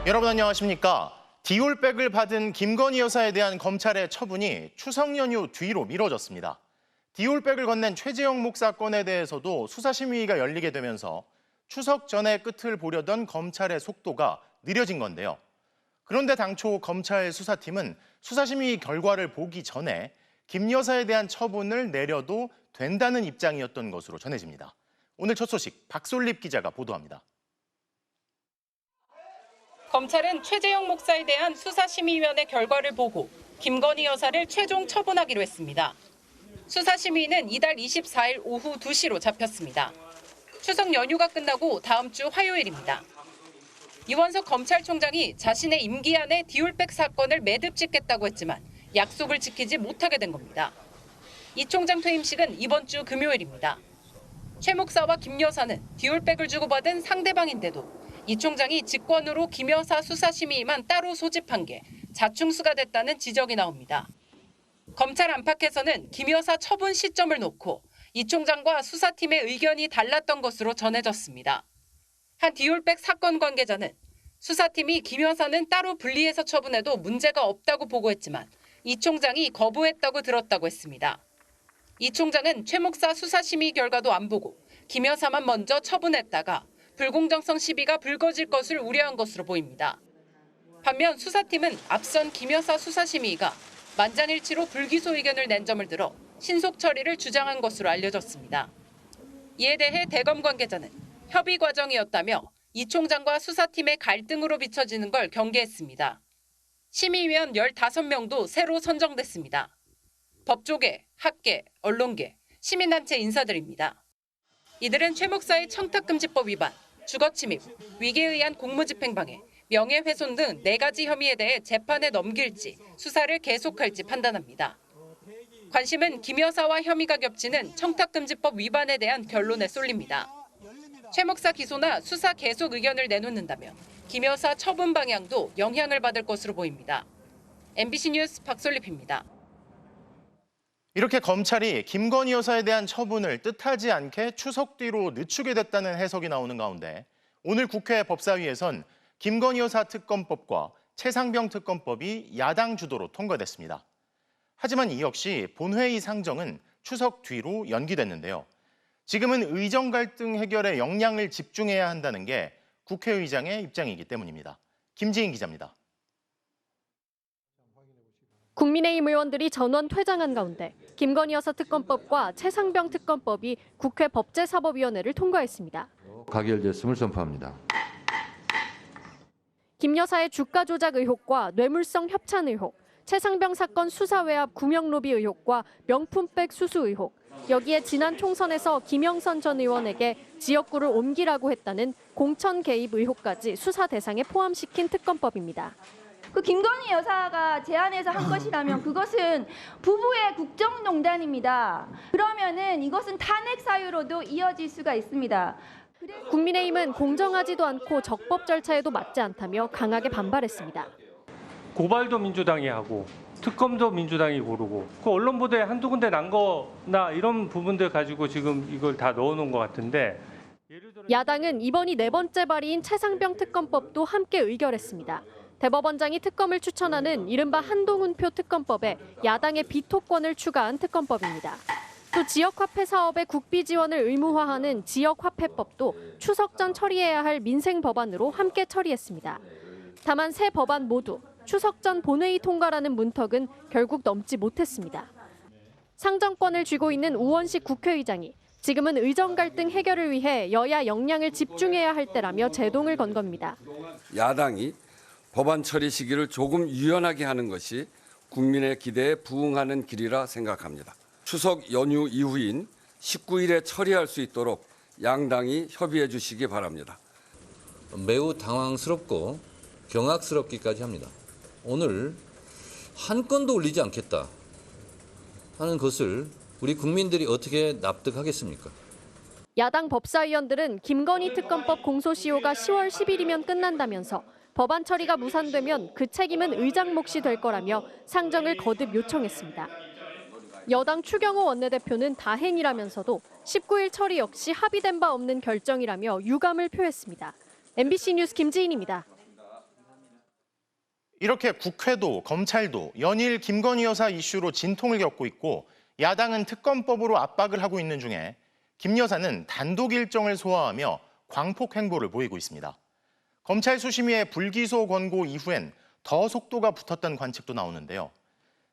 여러분 안녕하십니까? 디올백을 받은 김건희 여사에 대한 검찰의 처분이 추석 연휴 뒤로 미뤄졌습니다. 디올백을 건넨 최재형 목사 건에 대해서도 수사심의가 열리게 되면서 추석 전에 끝을 보려던 검찰의 속도가 느려진 건데요. 그런데 당초 검찰 수사팀은 수사심의 결과를 보기 전에 김 여사에 대한 처분을 내려도 된다는 입장이었던 것으로 전해집니다. 오늘 첫 소식 박솔립 기자가 보도합니다. 검찰은 최재형 목사에 대한 수사심의위원회 결과를 보고 김건희 여사를 최종 처분하기로 했습니다. 수사심의는 이달 24일 오후 2시로 잡혔습니다. 추석 연휴가 끝나고 다음 주 화요일입니다. 이원석 검찰총장이 자신의 임기 안에 디올백 사건을 매듭 짓겠다고 했지만 약속을 지키지 못하게 된 겁니다. 이 총장 퇴임식은 이번 주 금요일입니다. 최 목사와 김 여사는 디올백을 주고받은 상대방인데도 이 총장이 직권으로 김 여사 수사심의만 따로 소집한 게 자충수가 됐다는 지적이 나옵니다. 검찰 안팎에서는 김 여사 처분 시점을 놓고 이 총장과 수사팀의 의견이 달랐던 것으로 전해졌습니다. 한 디올백 사건 관계자는 수사팀이 김 여사는 따로 분리해서 처분해도 문제가 없다고 보고했지만 이 총장이 거부했다고 들었다고 했습니다. 이 총장은 최 목사 수사심의 결과도 안 보고 김 여사만 먼저 처분했다가 불공정성 시비가 불거질 것을 우려한 것으로 보입니다. 반면 수사팀은 앞선 김 여사 수사심의가 만장일치로 불기소 의견을 낸 점을 들어 신속 처리를 주장한 것으로 알려졌습니다. 이에 대해 대검 관계자는 협의 과정이었다며 이 총장과 수사팀의 갈등으로 비춰지는 걸 경계했습니다. 심의위원 15명도 새로 선정됐습니다. 법조계, 학계, 언론계, 시민단체 인사들입니다. 이들은 최 목사의 청탁금지법 위반, 주거침입, 위계에 의한 공무집행방해, 명예훼손 등 4가지 혐의에 대해 재판에 넘길지 수사를 계속할지 판단합니다. 관심은 김 여사와 혐의가 겹치는 청탁금지법 위반에 대한 결론에 쏠립니다. 최 목사 기소나 수사 계속 의견을 내놓는다면 김 여사 처분 방향도 영향을 받을 것으로 보입니다. MBC 뉴스 박솔립입니다. 이렇게 검찰이 김건희 여사에 대한 처분을 뜻하지 않게 추석 뒤로 늦추게 됐다는 해석이 나오는 가운데 오늘 국회 법사위에선 김건희 여사 특검법과 최상병 특검법이 야당 주도로 통과됐습니다. 하지만 이 역시 본회의 상정은 추석 뒤로 연기됐는데요. 지금은 의정 갈등 해결에 역량을 집중해야 한다는 게 국회의장의 입장이기 때문입니다. 김지인 기자입니다. 국민의힘 의원들이 전원 퇴장한 가운데 김건희 여사 특검법과 최상병 특검법이 국회 법제사법위원회를 통과했습니다. 가결됐음을 선포합니다. 김 여사의 주가 조작 의혹과 뇌물성 협찬 의혹, 최상병 사건 수사 외압 구명 로비 의혹과 명품백 수수 의혹, 여기에 지난 총선에서 김영선 전 의원에게 지역구를 옮기라고 했다는 공천 개입 의혹까지 수사 대상에 포함시킨 특검법입니다. 그 김건희 여사가 제안해서 한 것이라면 그것은 부부의 국정농단입니다. 그러면은 이것은 탄핵 사유로도 이어질 수가 있습니다. 국민의힘은 공정하지도 않고 적법 절차에도 맞지 않다며 강하게 반발했습니다. 고발도 민주당이 하고 특검도 민주당이 고르고 그 언론 보도에 한두 군데 난 거나 이런 부분들 가지고 지금 이걸 다 넣어놓은 것 같은데 야당은 이번이 4번째 발의인 최상병 특검법도 함께 의결했습니다. 대법원장이 특검을 추천하는 이른바 한동훈표 특검법에 야당의 비토권을 추가한 특검법입니다. 또 지역화폐 사업의 국비 지원을 의무화하는 지역화폐법도 추석 전 처리해야 할 민생 법안으로 함께 처리했습니다. 다만 세 법안 모두 추석 전 본회의 통과라는 문턱은 결국 넘지 못했습니다. 상정권을 쥐고 있는 우원식 국회의장이 지금은 의정 갈등 해결을 위해 여야 역량을 집중해야 할 때라며 제동을 건 겁니다. 야당이 법안 처리 시기를 조금 유연하게 하는 것이 국민의 기대에 부응하는 길이라 생각합니다. 추석 연휴 이후인 19일에 처리할 수 있도록 양당이 협의해 주시기 바랍니다. 매우 당황스럽고 경악스럽기까지 합니다. 오늘 한 건도 올리지 않겠다 하는 것을 우리 국민들이 어떻게 납득하겠습니까? 야당 법사위원들은 김건희 특검법 공소시효가 10월 10일이면 끝난다면서 법안 처리가 무산되면 그 책임은 의장 몫이 될 거라며 상정을 거듭 요청했습니다. 여당 추경호 원내대표는 다행이라면서도 19일 처리 역시 합의된 바 없는 결정이라며 유감을 표했습니다. MBC 뉴스 김지인입니다. 이렇게 국회도 검찰도 연일 김건희 여사 이슈로 진통을 겪고 있고 야당은 특검법으로 압박을 하고 있는 중에 김 여사는 단독 일정을 소화하며 광폭 행보를 보이고 있습니다. 검찰 수심위의 불기소 권고 이후엔 더 속도가 붙었던 관측도 나오는데요.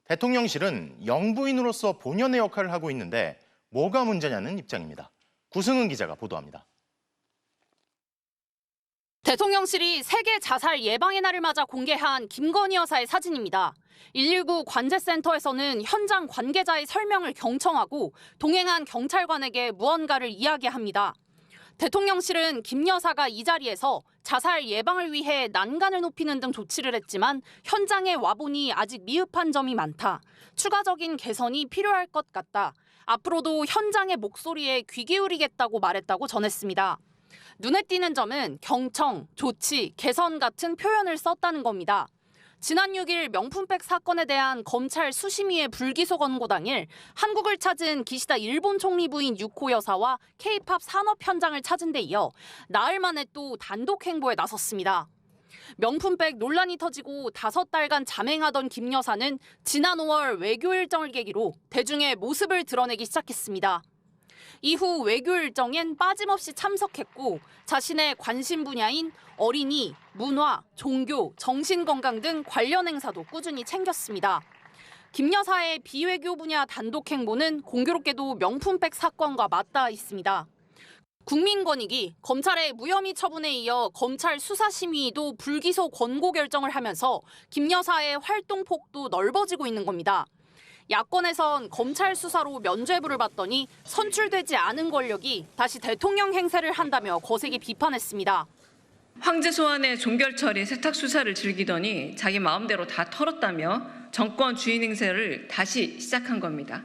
대통령실은 영부인으로서 본연의 역할을 하고 있는데 뭐가 문제냐는 입장입니다. 구승은 기자가 보도합니다. 대통령실이 세계 자살 예방의 날을 맞아 공개한 김건희 여사의 사진입니다. 119 관제센터에서는 현장 관계자의 설명을 경청하고 동행한 경찰관에게 무언가를 이야기합니다. 대통령실은 김 여사가 이 자리에서 자살 예방을 위해 난간을 높이는 등 조치를 했지만 현장에 와보니 아직 미흡한 점이 많다. 추가적인 개선이 필요할 것 같다. 앞으로도 현장의 목소리에 귀 기울이겠다고 말했다고 전했습니다. 눈에 띄는 점은 경청, 조치, 개선 같은 표현을 썼다는 겁니다. 지난 6일 명품백 사건에 대한 검찰 수심위의 불기소 권고 당일 한국을 찾은 기시다 일본 총리 부인 유코 여사와 K-팝 산업 현장을 찾은 데 이어 나흘 만에 또 단독 행보에 나섰습니다. 명품백 논란이 터지고 5달간 잠행하던 김 여사는 지난 5월 외교 일정을 계기로 대중의 모습을 드러내기 시작했습니다. 이후 외교 일정엔 빠짐없이 참석했고 자신의 관심 분야인 어린이, 문화, 종교, 정신건강 등 관련 행사도 꾸준히 챙겼습니다. 김 여사의 비외교 분야 단독 행보는 공교롭게도 명품백 사건과 맞닿아 있습니다. 국민권익위, 검찰의 무혐의 처분에 이어 검찰 수사심의도 불기소 권고 결정을 하면서 김 여사의 활동 폭도 넓어지고 있는 겁니다. 야권에선 검찰 수사로 면죄부를 받더니 선출되지 않은 권력이 다시 대통령 행세를 한다며 거세게 비판했습니다. 황제 소환의 종결 처리 세탁 수사를 즐기더니 자기 마음대로 다 털었다며 정권 주인 행세를 다시 시작한 겁니다.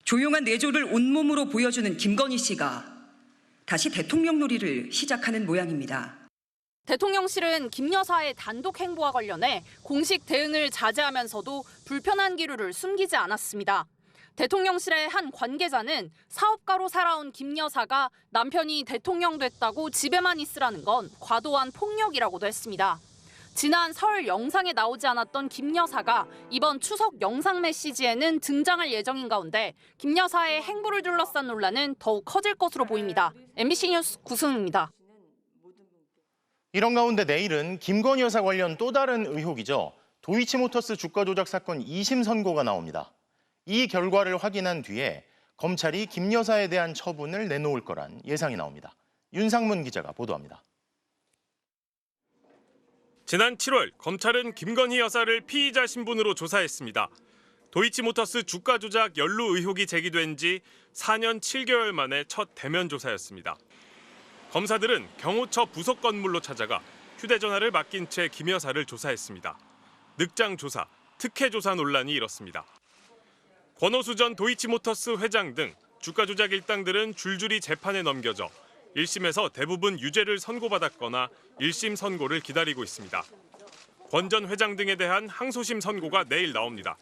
조용한 내조를 온몸으로 보여주는 김건희 씨가 다시 대통령 놀이를 시작하는 모양입니다. 대통령실은 김 여사의 단독 행보와 관련해 공식 대응을 자제하면서도 불편한 기류를 숨기지 않았습니다. 대통령실의 한 관계자는 사업가로 살아온 김 여사가 남편이 대통령 됐다고 집에만 있으라는 건 과도한 폭력이라고도 했습니다. 지난 설 영상에 나오지 않았던 김 여사가 이번 추석 영상 메시지에는 등장할 예정인 가운데 김 여사의 행보를 둘러싼 논란은 더욱 커질 것으로 보입니다. MBC 뉴스 구승입니다. 이런 가운데 내일은 김건희 여사 관련 또 다른 의혹이죠. 도이치모터스 주가 조작 사건 2심 선고가 나옵니다. 이 결과를 확인한 뒤에 검찰이 김 여사에 대한 처분을 내놓을 거란 예상이 나옵니다. 윤상문 기자가 보도합니다. 지난 7월 검찰은 김건희 여사를 피의자 신분으로 조사했습니다. 도이치모터스 주가 조작 연루 의혹이 제기된 지 4년 7개월 만에 첫 대면 조사였습니다. 검사들은 경호처 부속 건물로 찾아가 휴대전화를 맡긴 채 김 여사를 조사했습니다. 늑장 조사, 특혜 조사 논란이 일었습니다. 권오수 전 도이치모터스 회장 등 주가 조작 일당들은 줄줄이 재판에 넘겨져 1심에서 대부분 유죄를 선고받았거나 1심 선고를 기다리고 있습니다. 권 전 회장 등에 대한 항소심 선고가 내일 나옵니다.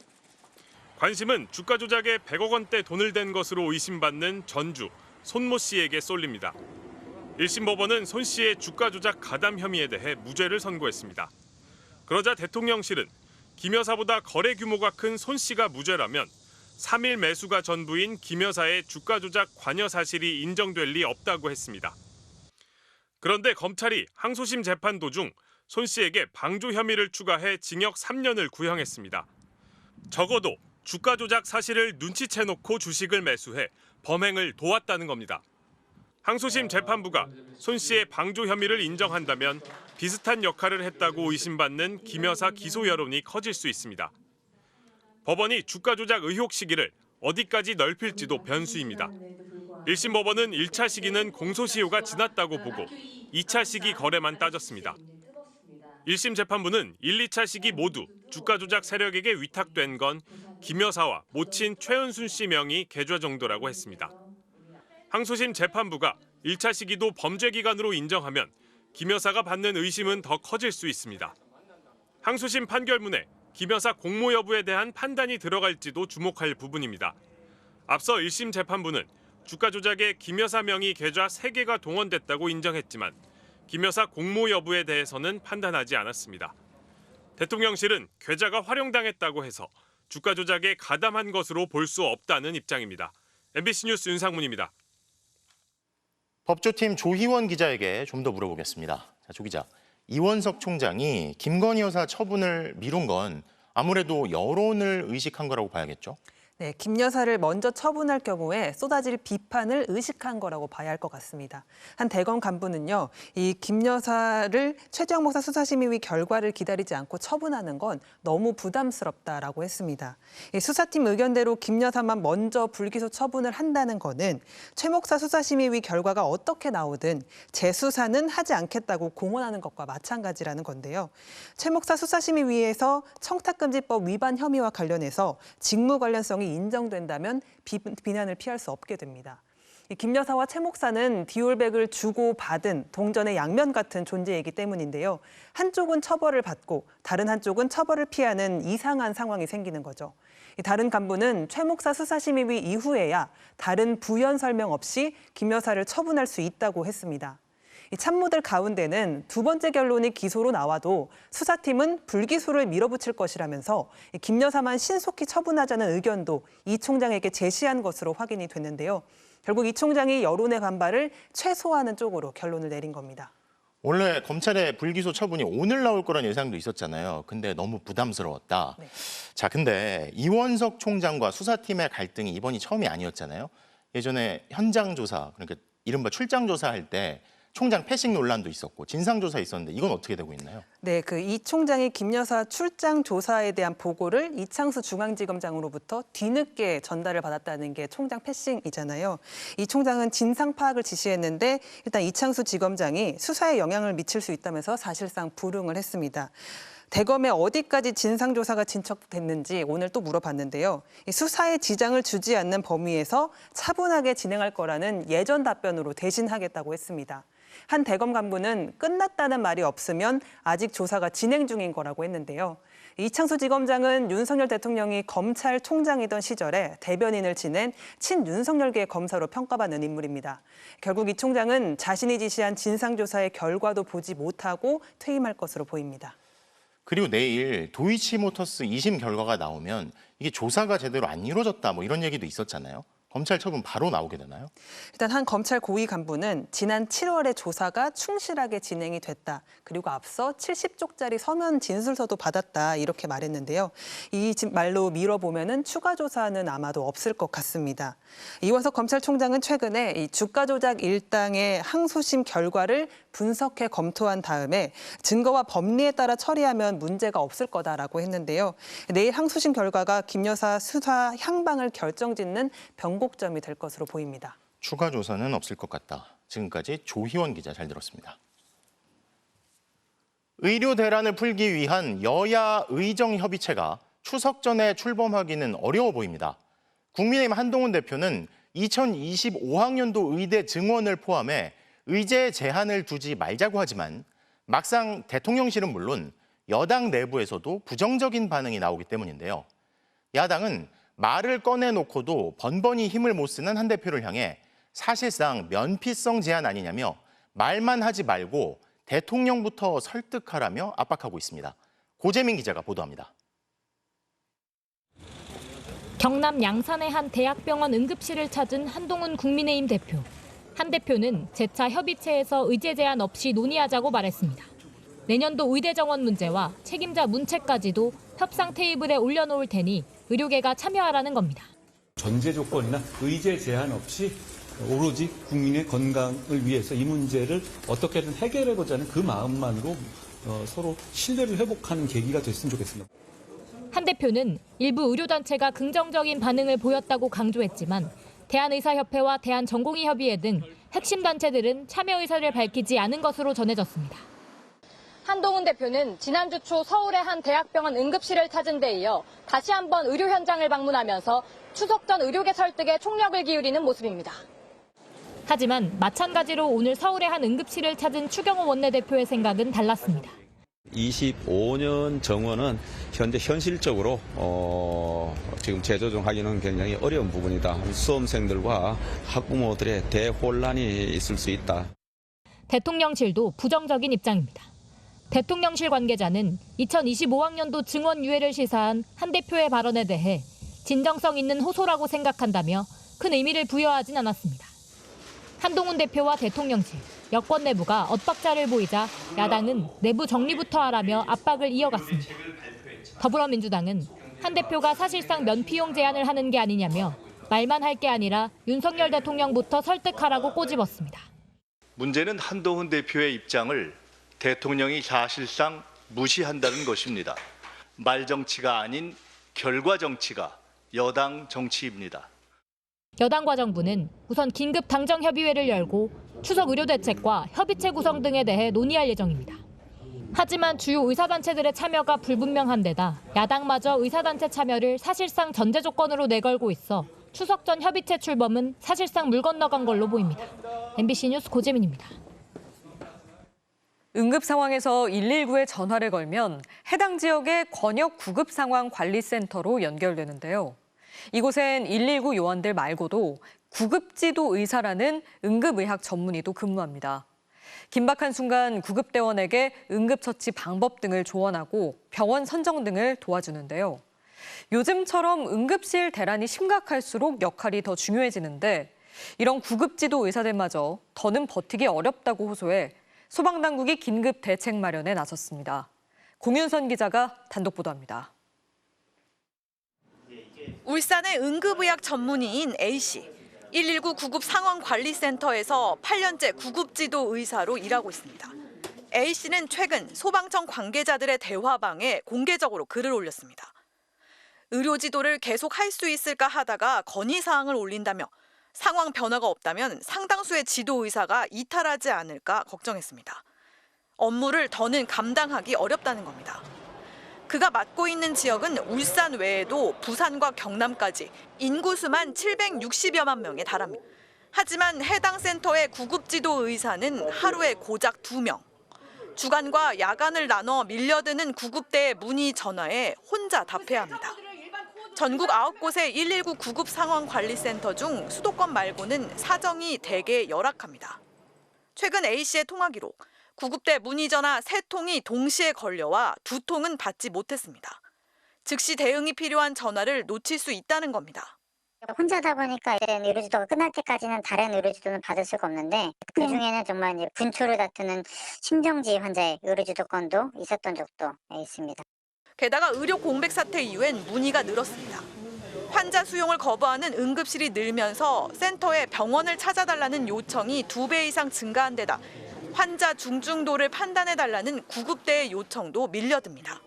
관심은 주가 조작에 100억 원대 돈을 댄 것으로 의심받는 전주, 손모 씨에게 쏠립니다. 1심 법원은 손 씨의 주가 조작 가담 혐의에 대해 무죄를 선고했습니다. 그러자 대통령실은 김 여사보다 거래 규모가 큰 손 씨가 무죄라면 3일 매수가 전부인 김 여사의 주가 조작 관여 사실이 인정될 리 없다고 했습니다. 그런데 검찰이 항소심 재판 도중 손 씨에게 방조 혐의를 추가해 징역 3년을 구형했습니다. 적어도 주가 조작 사실을 눈치채놓고 주식을 매수해 범행을 도왔다는 겁니다. 항소심 재판부가 손 씨의 방조 혐의를 인정한다면 비슷한 역할을 했다고 의심받는 김 여사 기소 여론이 커질 수 있습니다. 법원이 주가 조작 의혹 시기를 어디까지 넓힐지도 변수입니다. 1심 법원은 1차 시기는 공소시효가 지났다고 보고 2차 시기 거래만 따졌습니다. 1심 재판부는 1, 2차 시기 모두 주가 조작 세력에게 위탁된 건 김 여사와 모친 최은순 씨 명의 계좌 정도라고 했습니다. 항소심 재판부가 1차 시기도 범죄 기간으로 인정하면 김 여사가 받는 의심은 더 커질 수 있습니다. 항소심 판결문에 김 여사 공모 여부에 대한 판단이 들어갈지도 주목할 부분입니다. 앞서 1심 재판부는 주가 조작에 김 여사 명의 계좌 3개가 동원됐다고 인정했지만 김 여사 공모 여부에 대해서는 판단하지 않았습니다. 대통령실은 계좌가 활용당했다고 해서 주가 조작에 가담한 것으로 볼 수 없다는 입장입니다. MBC 뉴스 윤상문입니다. 법조팀 조희원 기자에게 좀 더 물어보겠습니다. 자, 조 기자, 이원석 총장이 김건희 여사 처분을 미룬 건 아무래도 여론을 의식한 거라고 봐야겠죠? 네, 김 여사를 먼저 처분할 경우에 쏟아질 비판을 의식한 거라고 봐야 할 것 같습니다. 한 대검 간부는요, 이 김 여사를 최재형 목사 수사심의위 결과를 기다리지 않고 처분하는 건 너무 부담스럽다라고 했습니다. 이 수사팀 의견대로 김 여사만 먼저 불기소 처분을 한다는 거는 최 목사 수사심의위 결과가 어떻게 나오든 재수사는 하지 않겠다고 공언하는 것과 마찬가지라는 건데요. 최 목사 수사심의위에서 청탁금지법 위반 혐의와 관련해서 직무 관련성이 인정된다면 비난을 피할 수 없게 됩니다. 김 여사와 최 목사는 디올백을 주고 받은 동전의 양면 같은 존재이기 때문인데요. 한쪽은 처벌을 받고 다른 한쪽은 처벌을 피하는 이상한 상황이 생기는 거죠. 다른 간부는 최 목사 수사심의위 이후에야 다른 부연 설명 없이 김 여사를 처분할 수 있다고 했습니다. 참모들 가운데는 두 번째 결론이 기소로 나와도 수사팀은 불기소를 밀어붙일 것이라면서 김 여사만 신속히 처분하자는 의견도 이 총장에게 제시한 것으로 확인이 됐는데요. 결국 이 총장이 여론의 반발을 최소화하는 쪽으로 결론을 내린 겁니다. 원래 검찰의 불기소 처분이 오늘 나올 거란 예상도 있었잖아요. 근데 너무 부담스러웠다. 네. 자, 근데 이원석 총장과 수사팀의 갈등이 이번이 처음이 아니었잖아요. 예전에 현장 조사, 그러니까 이른바 출장 조사할 때 총장 패싱 논란도 있었고 진상조사 있었는데 이건 어떻게 되고 있나요? 네, 이 총장이 김 여사 출장 조사에 대한 보고를 이창수 중앙지검장으로부터 뒤늦게 전달을 받았다는 게 총장 패싱이잖아요. 이 총장은 진상 파악을 지시했는데 일단 이창수 지검장이 수사에 영향을 미칠 수 있다면서 사실상 불응을 했습니다. 대검에 어디까지 진상조사가 진척됐는지 오늘 또 물어봤는데요. 수사에 지장을 주지 않는 범위에서 차분하게 진행할 거라는 예전 답변으로 대신하겠다고 했습니다. 한 대검 간부는 끝났다는 말이 없으면 아직 조사가 진행 중인 거라고 했는데요. 이창수 지검장은 윤석열 대통령이 검찰총장이던 시절에 대변인을 지낸 친윤석열계 검사로 평가받는 인물입니다. 결국 이 총장은 자신이 지시한 진상조사의 결과도 보지 못하고 퇴임할 것으로 보입니다. 그리고 내일 도이치모터스 2심 결과가 나오면 이게 조사가 제대로 안 이루어졌다 뭐 이런 얘기도 있었잖아요. 검찰 처분 바로 나오게 되나요? 일단 한 검찰 고위 간부는 지난 7월에 조사가 충실하게 진행이 됐다. 그리고 앞서 70쪽짜리 서면 진술서도 받았다. 이렇게 말했는데요. 이 말로 미뤄보면은 추가 조사는 아마도 없을 것 같습니다. 이원석 검찰총장은 최근에 이 주가 조작 일당의 항소심 결과를 분석해 검토한 다음에 증거와 법리에 따라 처리하면 문제가 없을 거다라고 했는데요. 내일 항소심 결과가 김 여사 수사 향방을 결정짓는 변곡점이 될 것으로 보입니다. 추가 조사는 없을 것 같다. 지금까지 조희원 기자 잘 들었습니다. 의료 대란을 풀기 위한 여야 의정협의체가 추석 전에 출범하기는 어려워 보입니다. 국민의힘 한동훈 대표는 2025학년도 의대 증원을 포함해 의제 제한을 두지 말자고 하지만 막상 대통령실은 물론 여당 내부에서도 부정적인 반응이 나오기 때문인데요. 야당은 말을 꺼내놓고도 번번이 힘을 못 쓰는 한 대표를 향해 사실상 면피성 제한 아니냐며 말만 하지 말고 대통령부터 설득하라며 압박하고 있습니다. 고재민 기자가 보도합니다. 경남 양산의 한 대학병원 응급실을 찾은 한동훈 국민의힘 대표. 한 대표는 재차 협의체에서 의제 제한 없이 논의하자고 말했습니다. 내년도 의대 정원 문제와 책임자 문책까지도 협상 테이블에 올려놓을 테니 의료계가 참여하라는 겁니다. 전제 조건이나 의제 제한 없이 오로지 국민의 건강을 위해서 이 문제를 어떻게든 해결해보자는 그 마음만으로 서로 신뢰를 회복하는 계기가 됐으면 좋겠습니다. 한 대표는 일부 의료단체가 긍정적인 반응을 보였다고 강조했지만 대한의사협회와 대한전공의협의회 등 핵심 단체들은 참여 의사를 밝히지 않은 것으로 전해졌습니다. 한동훈 대표는 지난주 초 서울의 한 대학병원 응급실을 찾은 데 이어 다시 한번 의료 현장을 방문하면서 추석 전 의료계 설득에 총력을 기울이는 모습입니다. 하지만 마찬가지로 오늘 서울의 한 응급실을 찾은 추경호 원내대표의 생각은 달랐습니다. 25년 정원은 현재 현실적으로 지금 재조정하기는 굉장히 어려운 부분이다. 수험생들과 학부모들의 대혼란이 있을 수 있다. 대통령실도 부정적인 입장입니다. 대통령실 관계자는 2025학년도 증원 유예를 시사한 한 대표의 발언에 대해 진정성 있는 호소라고 생각한다며 큰 의미를 부여하진 않았습니다. 한동훈 대표와 대통령실, 여권 내부가 엇박자를 보이자 야당은 내부 정리부터 하라며 압박을 이어갔습니다. 더불어민주당은 한 대표가 사실상 면피용 제안을 하는 게 아니냐며 말만 할 게 아니라 윤석열 대통령부터 설득하라고 꼬집었습니다. 문제는 한동훈 대표의 입장을 대통령이 사실상 무시한다는 것입니다. 말 정치가 아닌 결과 정치가 여당 정치입니다. 여당과 정부는 우선 긴급 당정협의회를 열고 추석 의료 대책과 협의체 구성 등에 대해 논의할 예정입니다. 하지만 주요 의사단체들의 참여가 불분명한 데다 야당마저 의사단체 참여를 사실상 전제 조건으로 내걸고 있어 추석 전 협의체 출범은 사실상 물 건너간 걸로 보입니다. MBC 뉴스 고재민입니다. 응급 상황에서 119에 전화를 걸면 해당 지역의 권역 구급 상황 관리센터로 연결되는데요. 이곳엔 119 요원들 말고도 구급지도 의사라는 응급의학 전문의도 근무합니다. 긴박한 순간 구급대원에게 응급처치 방법 등을 조언하고 병원 선정 등을 도와주는데요. 요즘처럼 응급실 대란이 심각할수록 역할이 더 중요해지는데 이런 구급지도 의사들마저 더는 버티기 어렵다고 호소해 소방당국이 긴급 대책 마련에 나섰습니다. 공윤선 기자가 단독 보도합니다. 울산의 응급의학 전문의인 A씨. 119 구급상황관리센터에서 8년째 구급지도 의사로 일하고 있습니다. A씨는 최근 소방청 관계자들의 대화방에 공개적으로 글을 올렸습니다. 의료지도를 계속 할 수 있을까 하다가 건의사항을 올린다며 상황 변화가 없다면 상당수의 지도의사가 이탈하지 않을까 걱정했습니다. 업무를 더는 감당하기 어렵다는 겁니다. 그가 맡고 있는 지역은 울산 외에도 부산과 경남까지 인구수만 760여만 명에 달합니다. 하지만 해당 센터의 구급지도 의사는 하루에 고작 2명. 주간과 야간을 나눠 밀려드는 구급대의 문의 전화에 혼자 답해야 합니다. 전국 9곳의 119 구급상황관리센터 중 수도권 말고는 사정이 대개 열악합니다. 최근 A씨의 통화 기록, 구급대 문의 전화 3통이 동시에 걸려와 2통은 받지 못했습니다. 즉시 대응이 필요한 전화를 놓칠 수 있다는 겁니다. 혼자다 보니까 의료지도가 끝날 때까지는 다른 의료지도는 받을 수가 없는데 그중에는 정말 이제 분초를 다투는 심정지 환자의 의료지도권도 있었던 적도 있습니다. 게다가 의료 공백 사태 이후엔 문의가 늘었습니다. 환자 수용을 거부하는 응급실이 늘면서 센터에 병원을 찾아달라는 요청이 2배 이상 증가한 데다 환자 중증도를 판단해달라는 구급대의 요청도 밀려듭니다.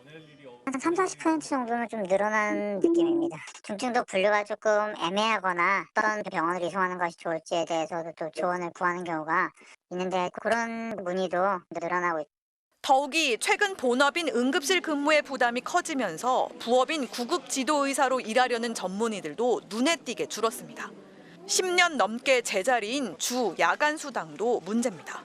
한 30-40% 정도는 좀 늘어난 느낌입니다. 중증도 분류가 조금 애매하거나 어떤 병원을 이송하는 것이 좋을지에 대해서도 또 조언을 구하는 경우가 있는데 그런 문의도 늘어나고 있습니다. 더욱이 최근 본업인 응급실 근무의 부담이 커지면서 부업인 구급지도의사로 일하려는 전문의들도 눈에 띄게 줄었습니다. 10년 넘게 제자리인 주 야간 수당도 문제입니다.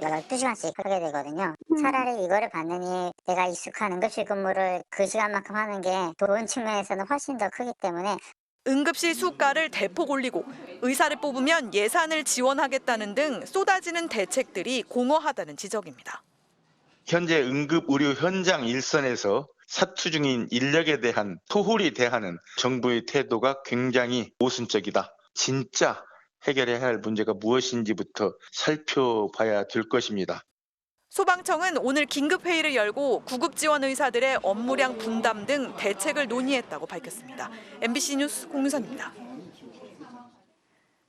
12시간씩 하게 되거든요. 차라리 이거를 받느니 내가 익숙한 응급실 근무를 그 시간만큼 하는 게 돈 측면에서는 훨씬 더 크기 때문에 응급실 수가를 대폭 올리고 의사를 뽑으면 예산을 지원하겠다는 등 쏟아지는 대책들이 공허하다는 지적입니다. 현재 응급의료 현장 일선에서 사투 중인 인력에 대한 토홀히 대하는 정부의 태도가 굉장히 모순적이다. 진짜 해결해야 할 문제가 무엇인지부터 살펴봐야 될 것입니다. 소방청은 오늘 긴급회의를 열고 구급지원 의사들의 업무량 분담 등 대책을 논의했다고 밝혔습니다. MBC 뉴스 공유선입니다.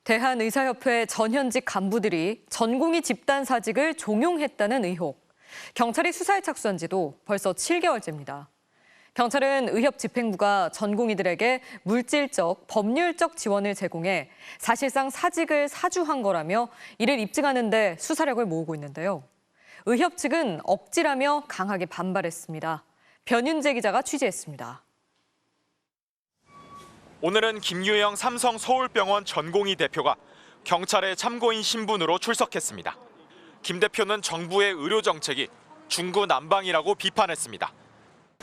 대한의사협회 전현직 간부들이 전공의 집단사직을 종용했다는 의혹. 경찰이 수사에 착수한 지도 벌써 7개월째입니다. 경찰은 의협집행부가 전공의들에게 물질적, 법률적 지원을 제공해 사실상 사직을 사주한 거라며 이를 입증하는 데 수사력을 모으고 있는데요. 의협 측은 억지라며 강하게 반발했습니다. 변윤재 기자가 취재했습니다. 오늘은 김유영 삼성 서울병원 전공의 대표가 경찰의 참고인 신분으로 출석했습니다. 김 대표는 정부의 의료 정책이 중구난방이라고 비판했습니다.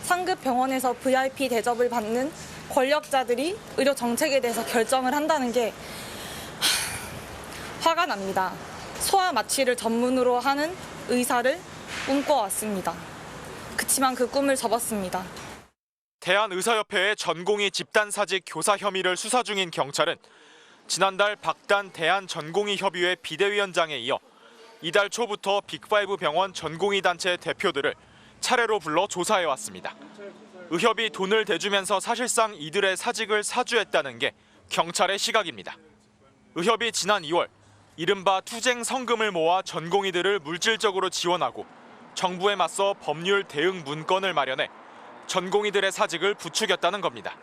상급 병원에서 VIP 대접을 받는 권력자들이 의료 정책에 대해서 결정을 한다는 게 화가 납니다. 소아 마취를 전문으로 하는 의사를 꿈꿔왔습니다. 그치만 그 꿈을 접었습니다. 대한의사협회의 전공의 집단사직 교사 혐의를 수사 중인 경찰은 지난달 박단 대한전공의협의회 비대위원장에 이어 이달 초부터 빅5 병원 전공의 단체 대표들을 차례로 불러 조사해왔습니다. 의협이 돈을 대주면서 사실상 이들의 사직을 사주했다는 게 경찰의 시각입니다. 의협이 지난 2월 이른바 투쟁 성금을 모아 전공의들을 물질적으로 지원하고 정부에 맞서 법률 대응 문건을 마련해 전공의들의 사직을 부추겼다는 겁니다.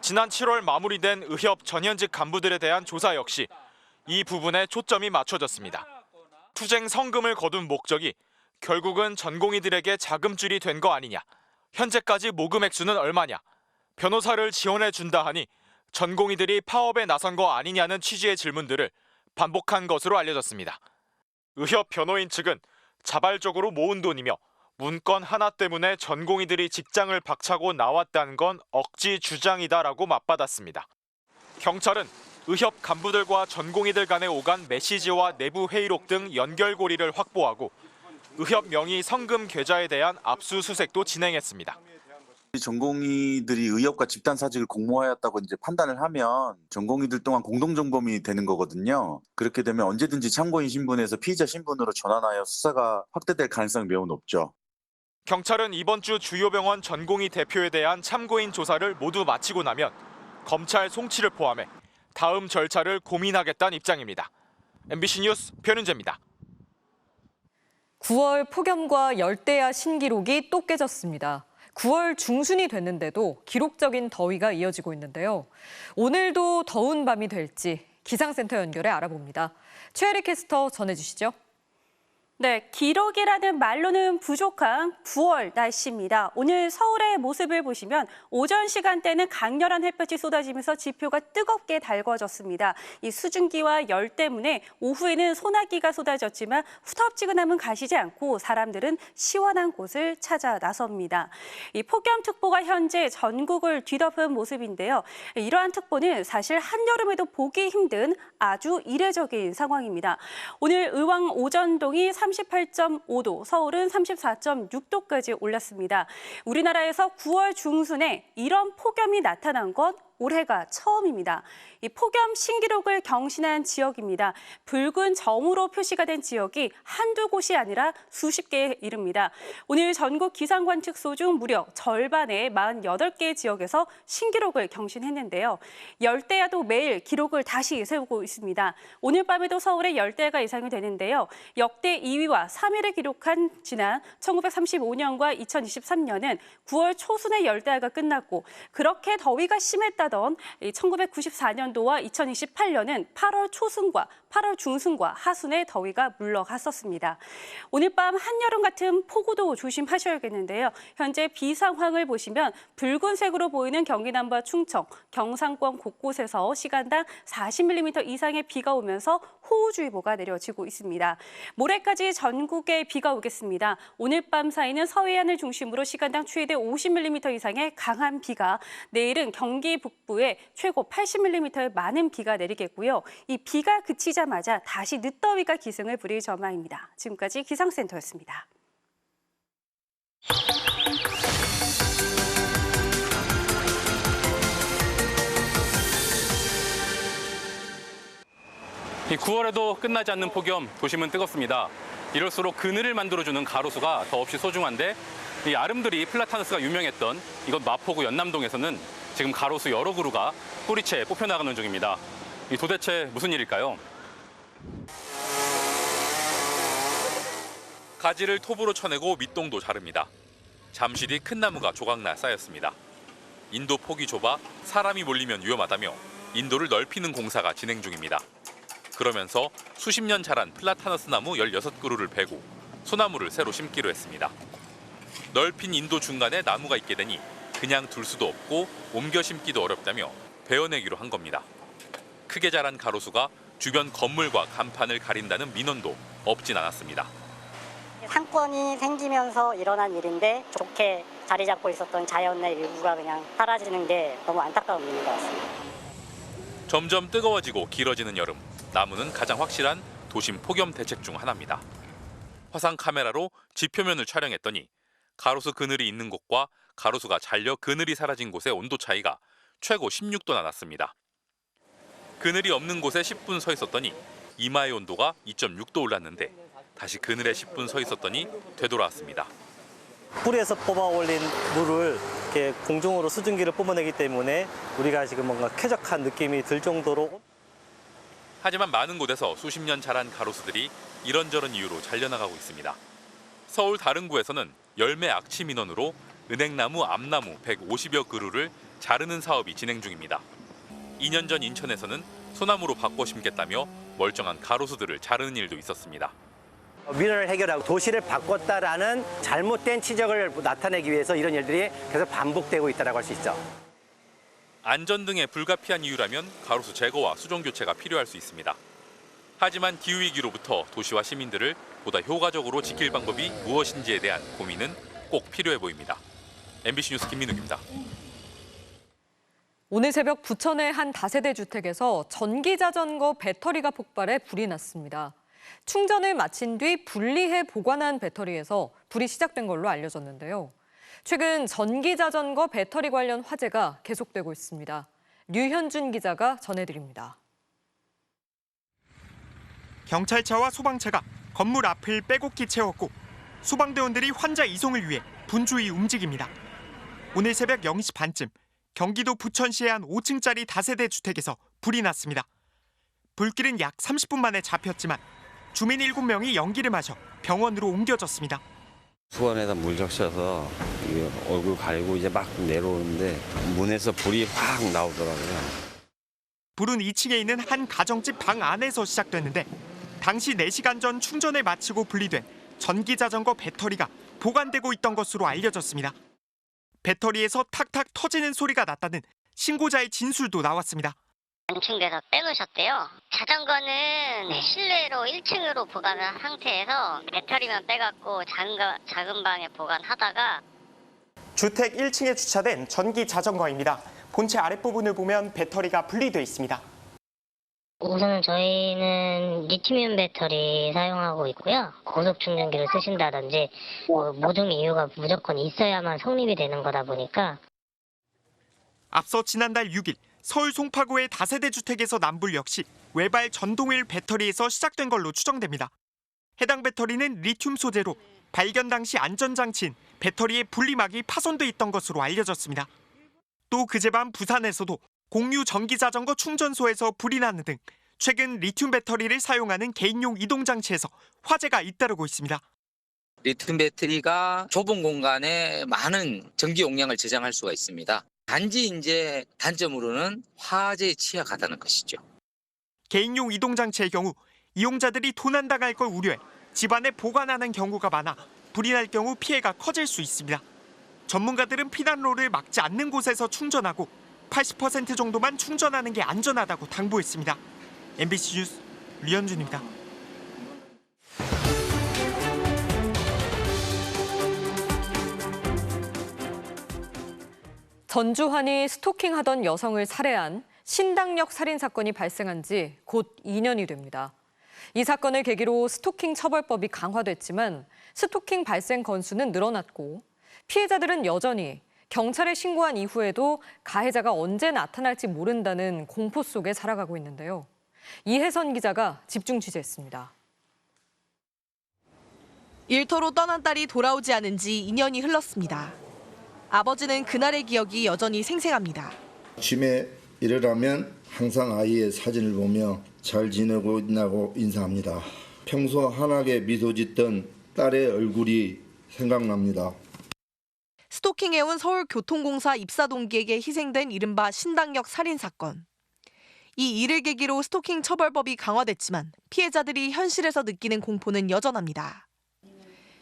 지난 7월 마무리된 의협 전현직 간부들에 대한 조사 역시 이 부분에 초점이 맞춰졌습니다. 투쟁 성금을 거둔 목적이 결국은 전공의들에게 자금줄이 된 거 아니냐, 현재까지 모금 액수는 얼마냐, 변호사를 지원해 준다 하니 전공의들이 파업에 나선 거 아니냐는 취지의 질문들을 반복한 것으로 알려졌습니다. 의협 변호인 측은 자발적으로 모은 돈이며 문건 하나 때문에 전공의들이 직장을 박차고 나왔다는 건 억지 주장이다라고 맞받았습니다. 경찰은 의협 간부들과 전공의들 간에 오간 메시지와 내부 회의록 등 연결고리를 확보하고 의협 명의 성금 계좌에 대한 압수수색도 진행했습니다. 전공의들이 의협과 집단 사직을 공모하였다고 이제 판단을 하면 전공의들 동안 공동정범이 되는 거거든요. 그렇게 되면 언제든지 참고인 신분에서 피의자 신분으로 전환하여 수사가 확대될 가능성이 매우 높죠. 경찰은 이번 주 주요 병원 전공의 대표에 대한 참고인 조사를 모두 마치고 나면 검찰 송치를 포함해 다음 절차를 고민하겠다는 입장입니다. MBC 뉴스 변은재입니다. 9월 폭염과 열대야 신기록이 또 깨졌습니다. 9월 중순이 됐는데도 기록적인 더위가 이어지고 있는데요. 오늘도 더운 밤이 될지 기상센터 연결해 알아봅니다. 최혜리 캐스터 전해주시죠. 네, 기록이라는 말로는 부족한 9월 날씨입니다. 오늘 서울의 모습을 보시면 오전 시간대는 강렬한 햇볕이 쏟아지면서 지표가 뜨겁게 달궈졌습니다. 이 수증기와 열 때문에 오후에는 소나기가 쏟아졌지만 후텁지근함은 가시지 않고 사람들은 시원한 곳을 찾아 나섭니다. 이 폭염특보가 현재 전국을 뒤덮은 모습인데요. 이러한 특보는 사실 한여름에도 보기 힘든 아주 이례적인 상황입니다. 오늘 의왕 오전동이 38.5도, 서울은 34.6도까지 올랐습니다. 우리나라에서 9월 중순에 이런 폭염이 나타난 건 올해가 처음입니다. 이 폭염 신기록을 경신한 지역입니다. 붉은 점으로 표시가 된 지역이 한두 곳이 아니라 수십 개에 이릅니다. 오늘 전국 기상관측소 중 무려 절반의 48개 지역에서 신기록을 경신했는데요. 열대야도 매일 기록을 다시 세우고 있습니다. 오늘 밤에도 서울에 열대야가 예상이 되는데요. 역대 2위와 3위를 기록한 지난 1935년과 2023년은 9월 초순에 열대야가 끝났고 그렇게 더위가 심했다던 1994년도와 2028년은 8월 초순과 8월 중순과 하순에 더위가 물러갔었습니다. 오늘 밤 한여름 같은 폭우도 조심하셔야겠는데요. 현재 비 상황을 보시면 붉은색으로 보이는 경기 남부와 충청, 경상권 곳곳에서 시간당 40mm 이상의 비가 오면서 호우주의보가 내려지고 있습니다. 모레까지 전국에 비가 오겠습니다. 오늘 밤 사이는 서해안을 중심으로 시간당 최대 50mm 이상의 강한 비가, 내일은 경기 북부에 최고 80mm의 많은 비가 내리겠고요. 이 비가 그치자마자 다시 늦더위가 기승을 부릴 전망입니다. 지금까지 기상센터였습니다. 이 9월에도 끝나지 않는 폭염, 도심은 뜨겁습니다. 이럴수록 그늘을 만들어주는 가로수가 더없이 소중한데 이 아름드리 플라타너스가 유명했던 이곳 마포구 연남동에서는 지금 가로수 여러 그루가 뿌리채 뽑혀나가는 중입니다. 이 도대체 무슨 일일까요? 가지를 톱으로 쳐내고 밑동도 자릅니다. 잠시 뒤 큰 나무가 조각나 쌓였습니다. 인도 폭이 좁아 사람이 몰리면 위험하다며 인도를 넓히는 공사가 진행 중입니다. 그러면서 수십 년 자란 플라타너스 나무 16그루를 베고 소나무를 새로 심기로 했습니다. 넓힌 인도 중간에 나무가 있게 되니 그냥 둘 수도 없고 옮겨 심기도 어렵다며 베어내기로 한 겁니다. 크게 자란 가로수가 주변 건물과 간판을 가린다는 민원도 없진 않았습니다. 상권이 생기면서 일어난 일인데 좋게 자리 잡고 있었던 자연의 일부가 그냥 사라지는 게 너무 안타까운 일인 것 같습니다. 점점 뜨거워지고 길어지는 여름, 나무는 가장 확실한 도심 폭염 대책 중 하나입니다. 화상 카메라로 지표면을 촬영했더니 가로수 그늘이 있는 곳과 가로수가 잘려 그늘이 사라진 곳의 온도 차이가 최고 16도나 났습니다. 그늘이 없는 곳에 10분 서 있었더니 이마의 온도가 2.6도 올랐는데 다시 그늘에 10분 서 있었더니 되돌아왔습니다. 뿌리에서 뽑아 올린 물을 이렇게 공중으로 수증기를 뿜어내기 때문에 우리가 지금 뭔가 쾌적한 느낌이 들 정도로. 하지만 많은 곳에서 수십 년 자란 가로수들이 이런저런 이유로 잘려나가고 있습니다. 서울 다른 구에서는 열매 악취 민원으로 은행나무, 암나무 150여 그루를 자르는 사업이 진행 중입니다. 2년 전 인천에서는 소나무로 바꿔 심겠다며 멀쩡한 가로수들을 자르는 일도 있었습니다. 민원을 해결하고 도시를 바꿨다라는 잘못된 지적을 나타내기 위해서 이런 일들이 계속 반복되고 있다고 할 수 있죠. 안전 등의 불가피한 이유라면 가로수 제거와 수종 교체가 필요할 수 있습니다. 하지만 기후위기로부터 도시와 시민들을 보다 효과적으로 지킬 방법이 무엇인지에 대한 고민은 꼭 필요해 보입니다. MBC 뉴스 김민욱입니다. 오늘 새벽 부천의 한 다세대 주택에서 전기자전거 배터리가 폭발해 불이 났습니다. 충전을 마친 뒤 분리해 보관한 배터리에서 불이 시작된 걸로 알려졌는데요. 최근 전기자전거 배터리 관련 화재가 계속되고 있습니다. 류현준 기자가 전해드립니다. 경찰차와 소방차가 건물 앞을 빼곡히 채웠고 소방대원들이 환자 이송을 위해 분주히 움직입니다. 오늘 새벽 0시 반쯤 경기도 부천시의 한 5층짜리 다세대 주택에서 불이 났습니다. 불길은 약 30분 만에 잡혔지만 주민 7명이 연기를 마셔 병원으로 옮겨졌습니다. 수건에다 물 적셔서 얼굴 가리고 이제 막 내려오는데 문에서 불이 확 나오더라고요. 불은 2층에 있는 한 가정집 방 안에서 시작됐는데 당시 4시간 전 충전을 마치고 분리된 전기자전거 배터리가 보관되고 있던 것으로 알려졌습니다. 배터리에서 탁탁 터지는 소리가 났다는 신고자의 진술도 나왔습니다. 단층돼서 빼놓으셨대요. 자전거는 실내로 1층으로 보관한 상태에서 배터리만 빼갖고 작은 방에 보관하다가 주택 1층에 주차된 전기 자전거입니다. 본체 아랫부분을 보면 배터리가 분리돼 있습니다. 우선은 저희는 리튬이온 배터리 사용하고 있고요. 고속 충전기를 쓰신다든지 모든 이유가 무조건 있어야만 성립이 되는 거다 보니까. 앞서 지난달 6일 서울 송파구의 다세대 주택에서 난 불 역시 외발 전동휠 배터리에서 시작된 걸로 추정됩니다. 해당 배터리는 리튬 소재로 발견 당시 안전장치인 배터리의 분리막이 파손돼 있던 것으로 알려졌습니다. 또 그제밤 부산에서도 공유 전기자전거 충전소에서 불이 나는 등 최근 리튬 배터리를 사용하는 개인용 이동장치에서 화재가 잇따르고 있습니다. 리튬 배터리가 좁은 공간에 많은 전기 용량을 저장할 수가 있습니다. 단지 이제 단점으로는 화재에 취약하다는 것이죠. 개인용 이동장치의 경우 이용자들이 도난당할 걸 우려해 집안에 보관하는 경우가 많아 불이 날 경우 피해가 커질 수 있습니다. 전문가들은 피난로를 막지 않는 곳에서 충전하고 80% 정도만 충전하는 게 안전하다고 당부했습니다. MBC 뉴스 류현준입니다. 전주환이 스토킹하던 여성을 살해한 신당역 살인 사건이 발생한 지 곧 2년이 됩니다. 이 사건을 계기로 스토킹 처벌법이 강화됐지만 스토킹 발생 건수는 늘어났고 피해자들은 여전히 경찰에 신고한 이후에도 가해자가 언제 나타날지 모른다는 공포 속에 살아가고 있는데요. 이혜선 기자가 집중 취재했습니다. 일터로 떠난 딸이 돌아오지 않은 지 2년이 흘렀습니다. 아버지는 그날의 기억이 여전히 생생합니다. 아침에 일어나면 항상 아이의 사진을 보며 잘 지내고 있냐고 인사합니다. 평소 환하게 미소 짓던 딸의 얼굴이 생각납니다. 스토킹해온 서울교통공사 입사 동기에게 희생된 이른바 신당역 살인 사건. 이 일을 계기로 스토킹 처벌법이 강화됐지만 피해자들이 현실에서 느끼는 공포는 여전합니다.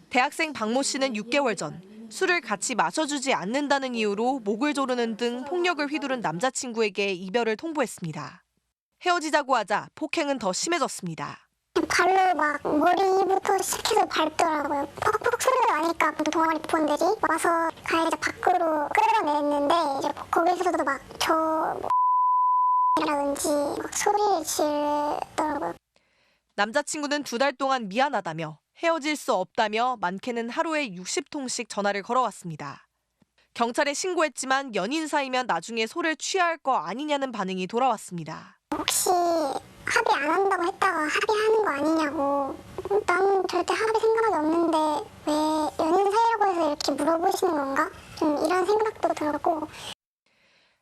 대학생 박모 씨는 6개월 전 술을 같이 마셔주지 않는다는 이유로 목을 조르는 등 폭력을 휘두른 남자친구에게 이별을 통보했습니다. 헤어지자고 하자 폭행은 더 심해졌습니다. 발로 막 머리부터 시켜서 밟더라고요. 퍽퍽 소리가 나니까 동아리 부원들이 와서 가해자 밖으로 끌어냈는데 이제 거기서도 막 저 라든지 막 소리를 지르더라고요. 남자친구는 2달 동안 미안하다며 헤어질 수 없다며 많게는 하루에 60통씩 전화를 걸어왔습니다. 경찰에 신고했지만 연인 사이면 나중에 소를 취할 거 아니냐는 반응이 돌아왔습니다. 혹시 합의 안 한다고 했다가 합의하는 거 아니냐고. 나는 절대 합의 생각이 없는데 왜 연인 사이라고 해서 이렇게 물어보시는 건가? 좀 이런 생각도 들었고.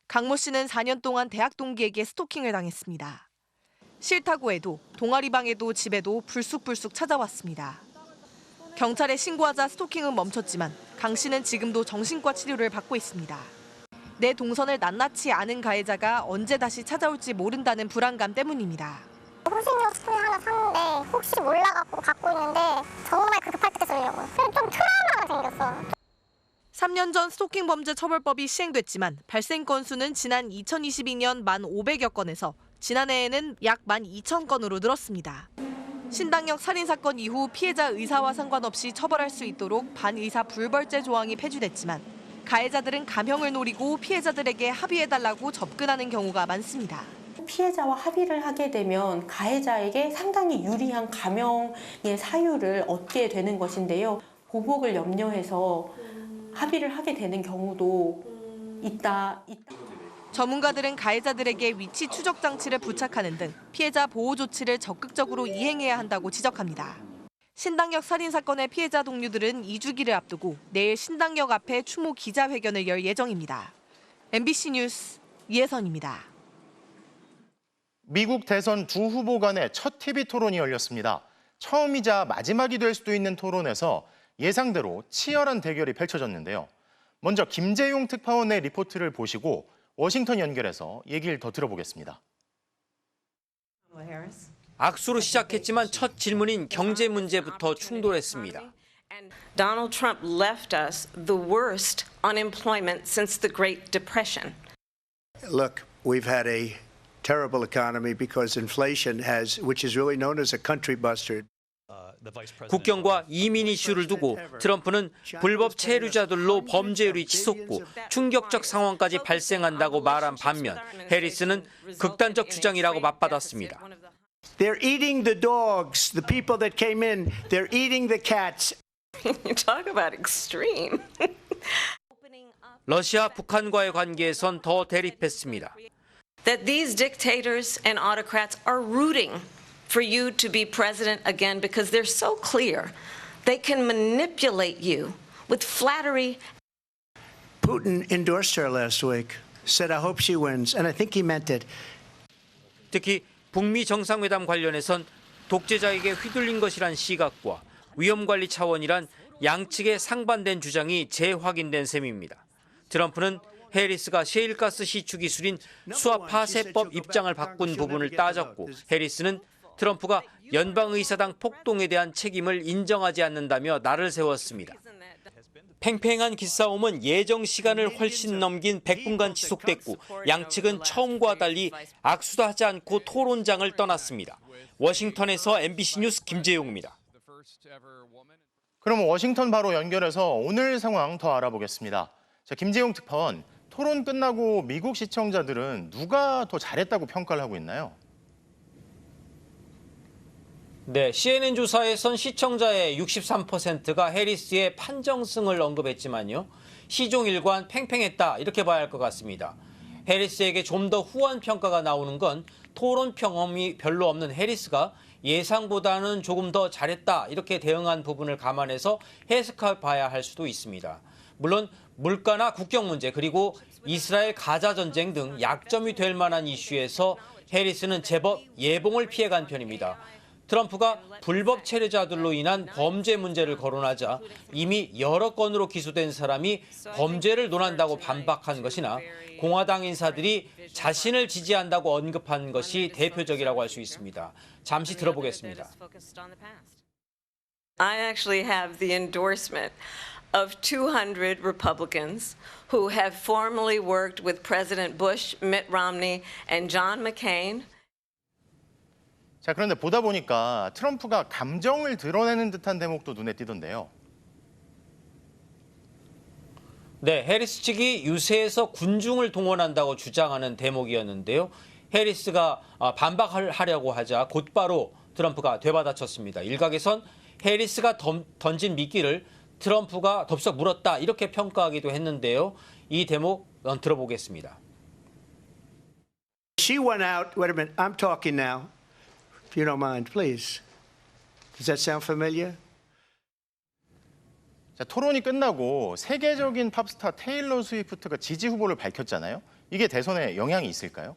강모 씨는 4년 동안 대학 동기에게 스토킹을 당했습니다. 싫다고 해도 동아리방에도 집에도 불쑥불쑥 찾아왔습니다. 경찰에 신고하자 스토킹은 멈췄지만 강 씨는 지금도 정신과 치료를 받고 있습니다. 내 동선을 낱낱이 아는 가해자가 언제 다시 찾아올지 모른다는 불안감 때문입니다. 호신용 스푼 하나 샀는데 혹시 몰라갖고 갖고 있는데 정말 급할 때 쓰려고. 좀 트라우마가 생겼어. 3년 전 스토킹 범죄 처벌법이 시행됐지만 발생 건수는 지난 2022년 1,500여 건에서 지난해에는 약 12,000건으로 늘었습니다. 신당역 살인사건 이후 피해자 의사와 상관없이 처벌할 수 있도록 반의사 불벌죄 조항이 폐지됐지만 가해자들은 감형을 노리고 피해자들에게 합의해달라고 접근하는 경우가 많습니다. 피해자와 합의를 하게 되면 가해자에게 상당히 유리한 감형의 사유를 얻게 되는 것인데요. 보복을 염려해서 합의를 하게 되는 경우도 있다. 전문가들은 가해자들에게 위치 추적 장치를 부착하는 등 피해자 보호 조치를 적극적으로 이행해야 한다고 지적합니다. 신당역 살인 사건의 피해자 동료들은 2주기를 앞두고 내일 신당역 앞에 추모 기자회견을 열 예정입니다. MBC 뉴스 이혜선입니다. 미국 대선 두 후보 간의 첫 TV 토론이 열렸습니다. 처음이자 마지막이 될 수도 있는 토론에서 예상대로 치열한 대결이 펼쳐졌는데요. 먼저 김재용 특파원의 리포트를 보시고 워싱턴 연결해서 얘기를 더 들어보겠습니다. 악수로 시작했지만 첫 질문인 경제 문제부터 충돌했습니다. Donald Trump left us the worst unemployment since the Great Depression. Look, we've had a terrible economy because inflation has, which is really known as a country buster. 국경과 이민 이슈를 두고 트럼프는 불법 체류자들로 범죄율이 치솟고 충격적 상황까지 발생한다고 말한 반면 해리스는 극단적 주장이라고 맞받았습니다. They're eating the dogs, the people that came in. They're eating the cats. You talk about extreme. 러시아 북한과의 관계에선 더 대립했습니다. That these dictators and autocrats are rooting for you to be president again because they're so clear. They can manipulate you with flattery. Putin endorsed her last week, said, I hope she wins, and I think he meant it. 특히 북미 정상회담 관련해선 독재자에게 휘둘린 것이란 시각과 위험관리 차원이란 양측의 상반된 주장이 재확인된 셈입니다. 트럼프는 해리스가 셰일가스 시추 기술인 수압파쇄법 입장을 바꾼 부분을 따졌고 해리스는 트럼프가 연방의사당 폭동에 대한 책임을 인정하지 않는다며 날을 세웠습니다. 팽팽한 기싸움은 예정 시간을 훨씬 넘긴 100분간 지속됐고 양측은 처음과 달리 악수도 하지 않고 토론장을 떠났습니다. 워싱턴에서 MBC 뉴스 김재용입니다. 그럼 워싱턴 바로 연결해서 오늘 상황 더 알아보겠습니다. 자, 김재용 특파원, 토론 끝나고 미국 시청자들은 누가 더 잘했다고 평가를 하고 있나요? 네, CNN 조사에선 시청자의 63%가 해리스의 판정승을 언급했지만요. 시종일관 팽팽했다 이렇게 봐야 할 것 같습니다. 해리스에게 좀 더 후한 평가가 나오는 건 토론 경험이 별로 없는 해리스가 예상보다는 조금 더 잘했다 이렇게 대응한 부분을 감안해서 해석해 봐야 할 수도 있습니다. 물론 물가나 국경 문제 그리고 이스라엘 가자 전쟁 등 약점이 될 만한 이슈에서 해리스는 제법 예봉을 피해간 편입니다. 트럼프가 불법 체류자들로 인한 범죄 문제를 거론하자 이미 여러 건으로 기소된 사람이 범죄를 논한다고 반박한 것이나 공화당 인사들이 자신을 지지한다고 언급한 것이 대표적이라고 할 수 있습니다. 잠시 들어보겠습니다. I actually have the endorsement of 200 Republicans who have formerly worked with President Bush, Mitt Romney, and John McCain. 자, 그런데 보다 보니까 트럼프가 감정을 드러내는 듯한 대목도 눈에 띄던데요. 네, 해리스 측이 유세에서 군중을 동원한다고 주장하는 대목이었는데요. 해리스가 반박하려고 하자 곧바로 트럼프가 되받아쳤습니다. 일각에선 해리스가 던진 미끼를 트럼프가 덥석 물었다 이렇게 평가하기도 했는데요. 이 대목 들어보겠습니다. She went out. Wait a minute. I'm talking now. If you don't mind, please. Does that sound familiar? 자, 토론이 끝나고 세계적인 팝스타 테일러 스위프트가 지지 후보를 밝혔잖아요. 이게 대선에 영향이 있을까요?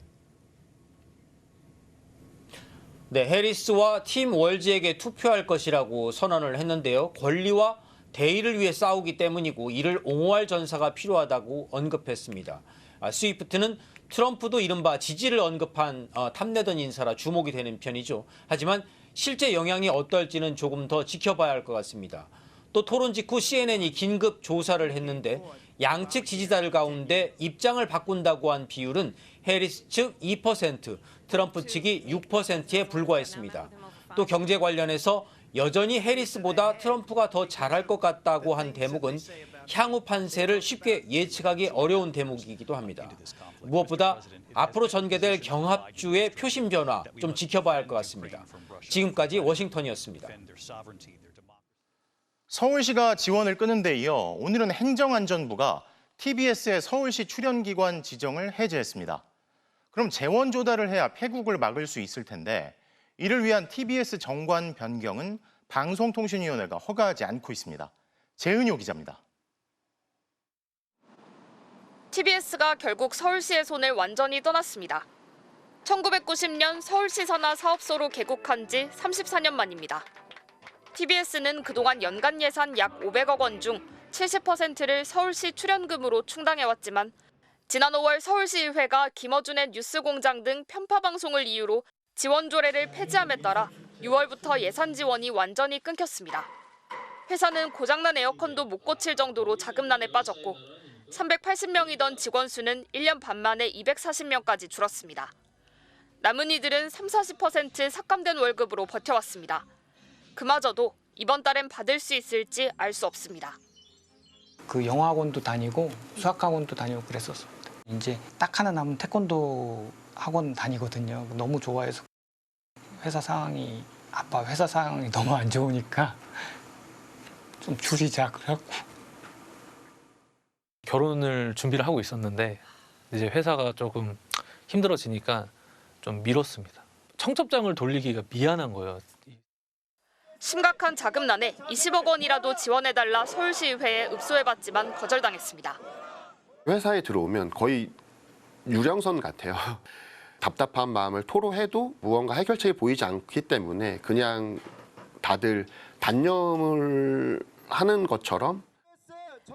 네, 해리스와 팀 월즈에게 투표할 것이라고 선언을 했는데요. 권리와 대의를 위해 싸우기 때문이고 이를 옹호할 전사가 필요하다고 언급했습니다. 스위프트는 트럼프도 이른바 지지를 언급한 탐내던 인사라 주목이 되는 편이죠. 하지만 실제 영향이 어떨지는 조금 더 지켜봐야 할 것 같습니다. 또 토론 직후 CNN이 긴급 조사를 했는데 양측 지지자들 가운데 입장을 바꾼다고 한 비율은 해리스 측 2%, 트럼프 측이 6%에 불과했습니다. 또 경제 관련해서 여전히 해리스보다 트럼프가 더 잘할 것 같다고 한 대목은 향후 판세를 쉽게 예측하기 어려운 대목이기도 합니다. 무엇보다 앞으로 전개될 경합주의 표심 변화 좀 지켜봐야 할 것 같습니다. 지금까지 워싱턴이었습니다. 서울시가 지원을 끄는 데 이어 오늘은 행정안전부가 TBS의 서울시 출연기관 지정을 해제했습니다. 그럼 재원 조달을 해야 패국을 막을 수 있을 텐데 이를 위한 TBS 정관 변경은 방송통신위원회가 허가하지 않고 있습니다. 재은효 기자입니다. TBS가 결국 서울시의 손을 완전히 떠났습니다. 1990년 서울시 산하 사업소로 개국한 지 34년 만입니다. TBS는 그동안 연간 예산 약 500억 원 중 70%를 서울시 출연금으로 충당해왔지만 지난 5월 서울시의회가 김어준의 뉴스공장 등 편파 방송을 이유로 지원 조례를 폐지함에 따라 6월부터 예산 지원이 완전히 끊겼습니다. 회사는 고장난 에어컨도 못 고칠 정도로 자금난에 빠졌고 380명이던 직원 수는 1년 반 만에 240명까지 줄었습니다. 남은 이들은 30-40% 삭감된 월급으로 버텨왔습니다. 그마저도 이번 달엔 받을 수 있을지 알 수 없습니다. 그 영어학원도 다니고 수학학원도 다니고 그랬었습니다. 이제 딱 하나 남은 태권도 학원 다니거든요. 너무 좋아해서 회사 상황이 너무 안 좋으니까 좀 줄이자 그래갖고. 결혼을 준비를 하고 있었는데 이제 회사가 조금 힘들어지니까 좀 미뤘습니다. 청첩장을 돌리기가 미안한 거예요. 심각한 자금난에 20억 원이라도 지원해달라 서울시의회에 읍소해봤지만 거절당했습니다. 회사에 들어오면 거의 유령선 같아요. 답답한 마음을 토로해도 무언가 해결책이 보이지 않기 때문에 그냥 다들 단념을 하는 것처럼.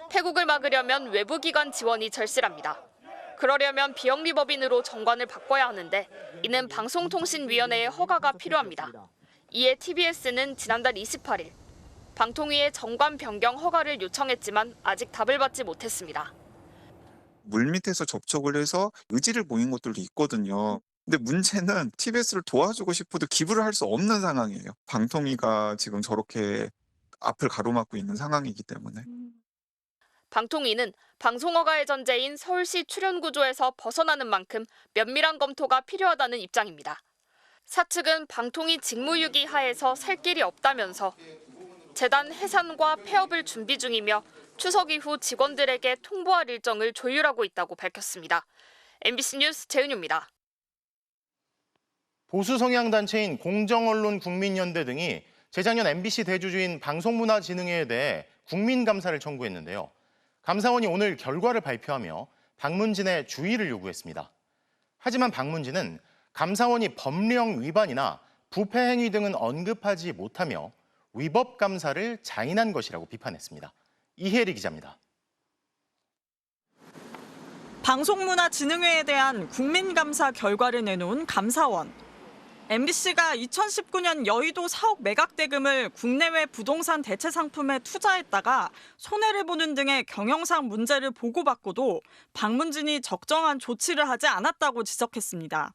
패국을 막으려면 외부기관 지원이 절실합니다. 그러려면 비영리법인으로 정관을 바꿔야 하는데 이는 방송통신위원회의 허가가 필요합니다. 이에 TBS는 지난달 28일 방통위에 정관 변경 허가를 요청했지만 아직 답을 받지 못했습니다. 물밑에서 접촉을 해서 의지를 보인 것들도 있거든요. 근데 문제는 TBS를 도와주고 싶어도 기부를 할 수 없는 상황이에요. 방통위가 지금 저렇게 앞을 가로막고 있는 상황이기 때문에. 방통위는 방송허가의 전제인 서울시 출연구조에서 벗어나는 만큼 면밀한 검토가 필요하다는 입장입니다. 사측은 방통위 직무유기 하에서 살 길이 없다면서 재단 해산과 폐업을 준비 중이며 추석 이후 직원들에게 통보할 일정을 조율하고 있다고 밝혔습니다. MBC 뉴스 재은유입니다. 보수 성향 단체인 공정언론국민연대 등이 재작년 MBC 대주주인 방송문화진흥회에 대해 국민감사를 청구했는데요. 감사원이 오늘 결과를 발표하며 박문진의 주의를 요구했습니다. 하지만 박문진은 감사원이 법령 위반이나 부패 행위 등은 언급하지 못하며 위법 감사를 자인한 것이라고 비판했습니다. 이혜리 기자입니다. 방송문화진흥회에 대한 국민감사 결과를 내놓은 감사원. MBC가 2019년 여의도 사옥 매각 대금을 국내외 부동산 대체 상품에 투자했다가 손해를 보는 등의 경영상 문제를 보고받고도 박문진이 적정한 조치를 하지 않았다고 지적했습니다.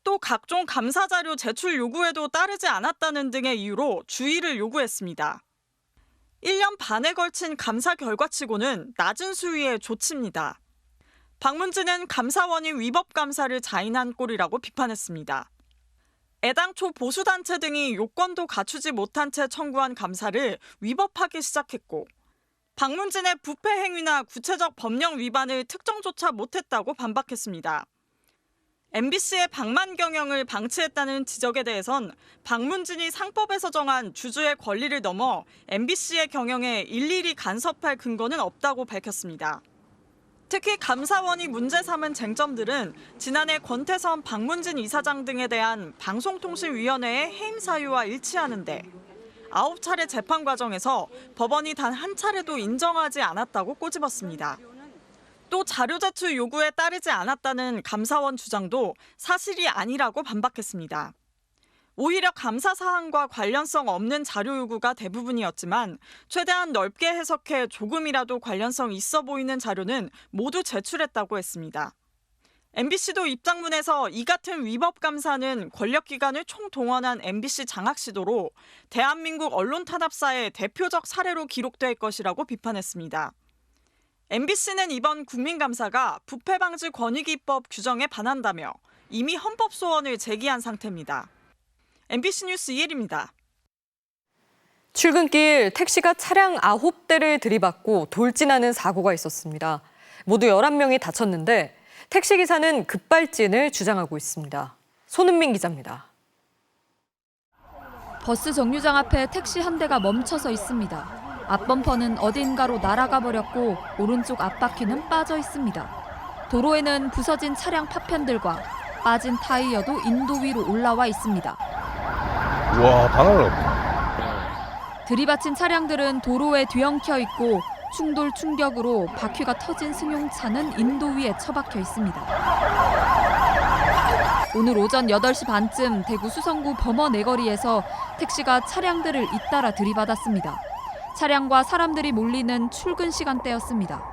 또 각종 감사 자료 제출 요구에도 따르지 않았다는 등의 이유로 주의를 요구했습니다. 1년 반에 걸친 감사 결과치고는 낮은 수위의 조치입니다. 박문진은 감사원이 위법 감사를 자인한 꼴이라고 비판했습니다. 애당초 보수단체 등이 요건도 갖추지 못한 채 청구한 감사를 위법하기 시작했고 박문진의 부패 행위나 구체적 법령 위반을 특정조차 못했다고 반박했습니다. MBC의 방만 경영을 방치했다는 지적에 대해선 박문진이 상법에서 정한 주주의 권리를 넘어 MBC의 경영에 일일이 간섭할 근거는 없다고 밝혔습니다. 특히 감사원이 문제 삼은 쟁점들은 지난해 권태선, 박문진 이사장 등에 대한 방송통신위원회의 해임 사유와 일치하는데 9차례 재판 과정에서 법원이 단 한 차례도 인정하지 않았다고 꼬집었습니다. 또 자료 제출 요구에 따르지 않았다는 감사원 주장도 사실이 아니라고 반박했습니다. 오히려 감사 사항과 관련성 없는 자료 요구가 대부분이었지만 최대한 넓게 해석해 조금이라도 관련성 있어 보이는 자료는 모두 제출했다고 했습니다. MBC도 입장문에서 이 같은 위법 감사는 권력기관을 총동원한 MBC 장악 시도로 대한민국 언론 탄압사의 대표적 사례로 기록될 것이라고 비판했습니다. MBC는 이번 국민감사가 부패방지 권익위법 규정에 반한다며 이미 헌법소원을 제기한 상태입니다. MBC 뉴스 이혜리입니다. 출근길 택시가 차량 9대를 들이받고 돌진하는 사고가 있었습니다. 모두 11명이 다쳤는데 택시기사는 급발진을 주장하고 있습니다. 손은민 기자입니다. 버스 정류장 앞에 택시 한 대가 멈춰서 있습니다. 앞범퍼는 어딘가로 날아가 버렸고 오른쪽 앞바퀴는 빠져 있습니다. 도로에는 부서진 차량 파편들과 빠진 타이어도 인도 위로 올라와 있습니다. 우와, 방향을 들이받친 차량들은 도로에 뒤엉켜 있고 충돌 충격으로 바퀴가 터진 승용차는 인도 위에 처박혀 있습니다. 오늘 오전 8시 반쯤 대구 수성구 범어 내거리에서 택시가 차량들을 잇따라 들이받았습니다. 차량과 사람들이 몰리는 출근 시간대였습니다.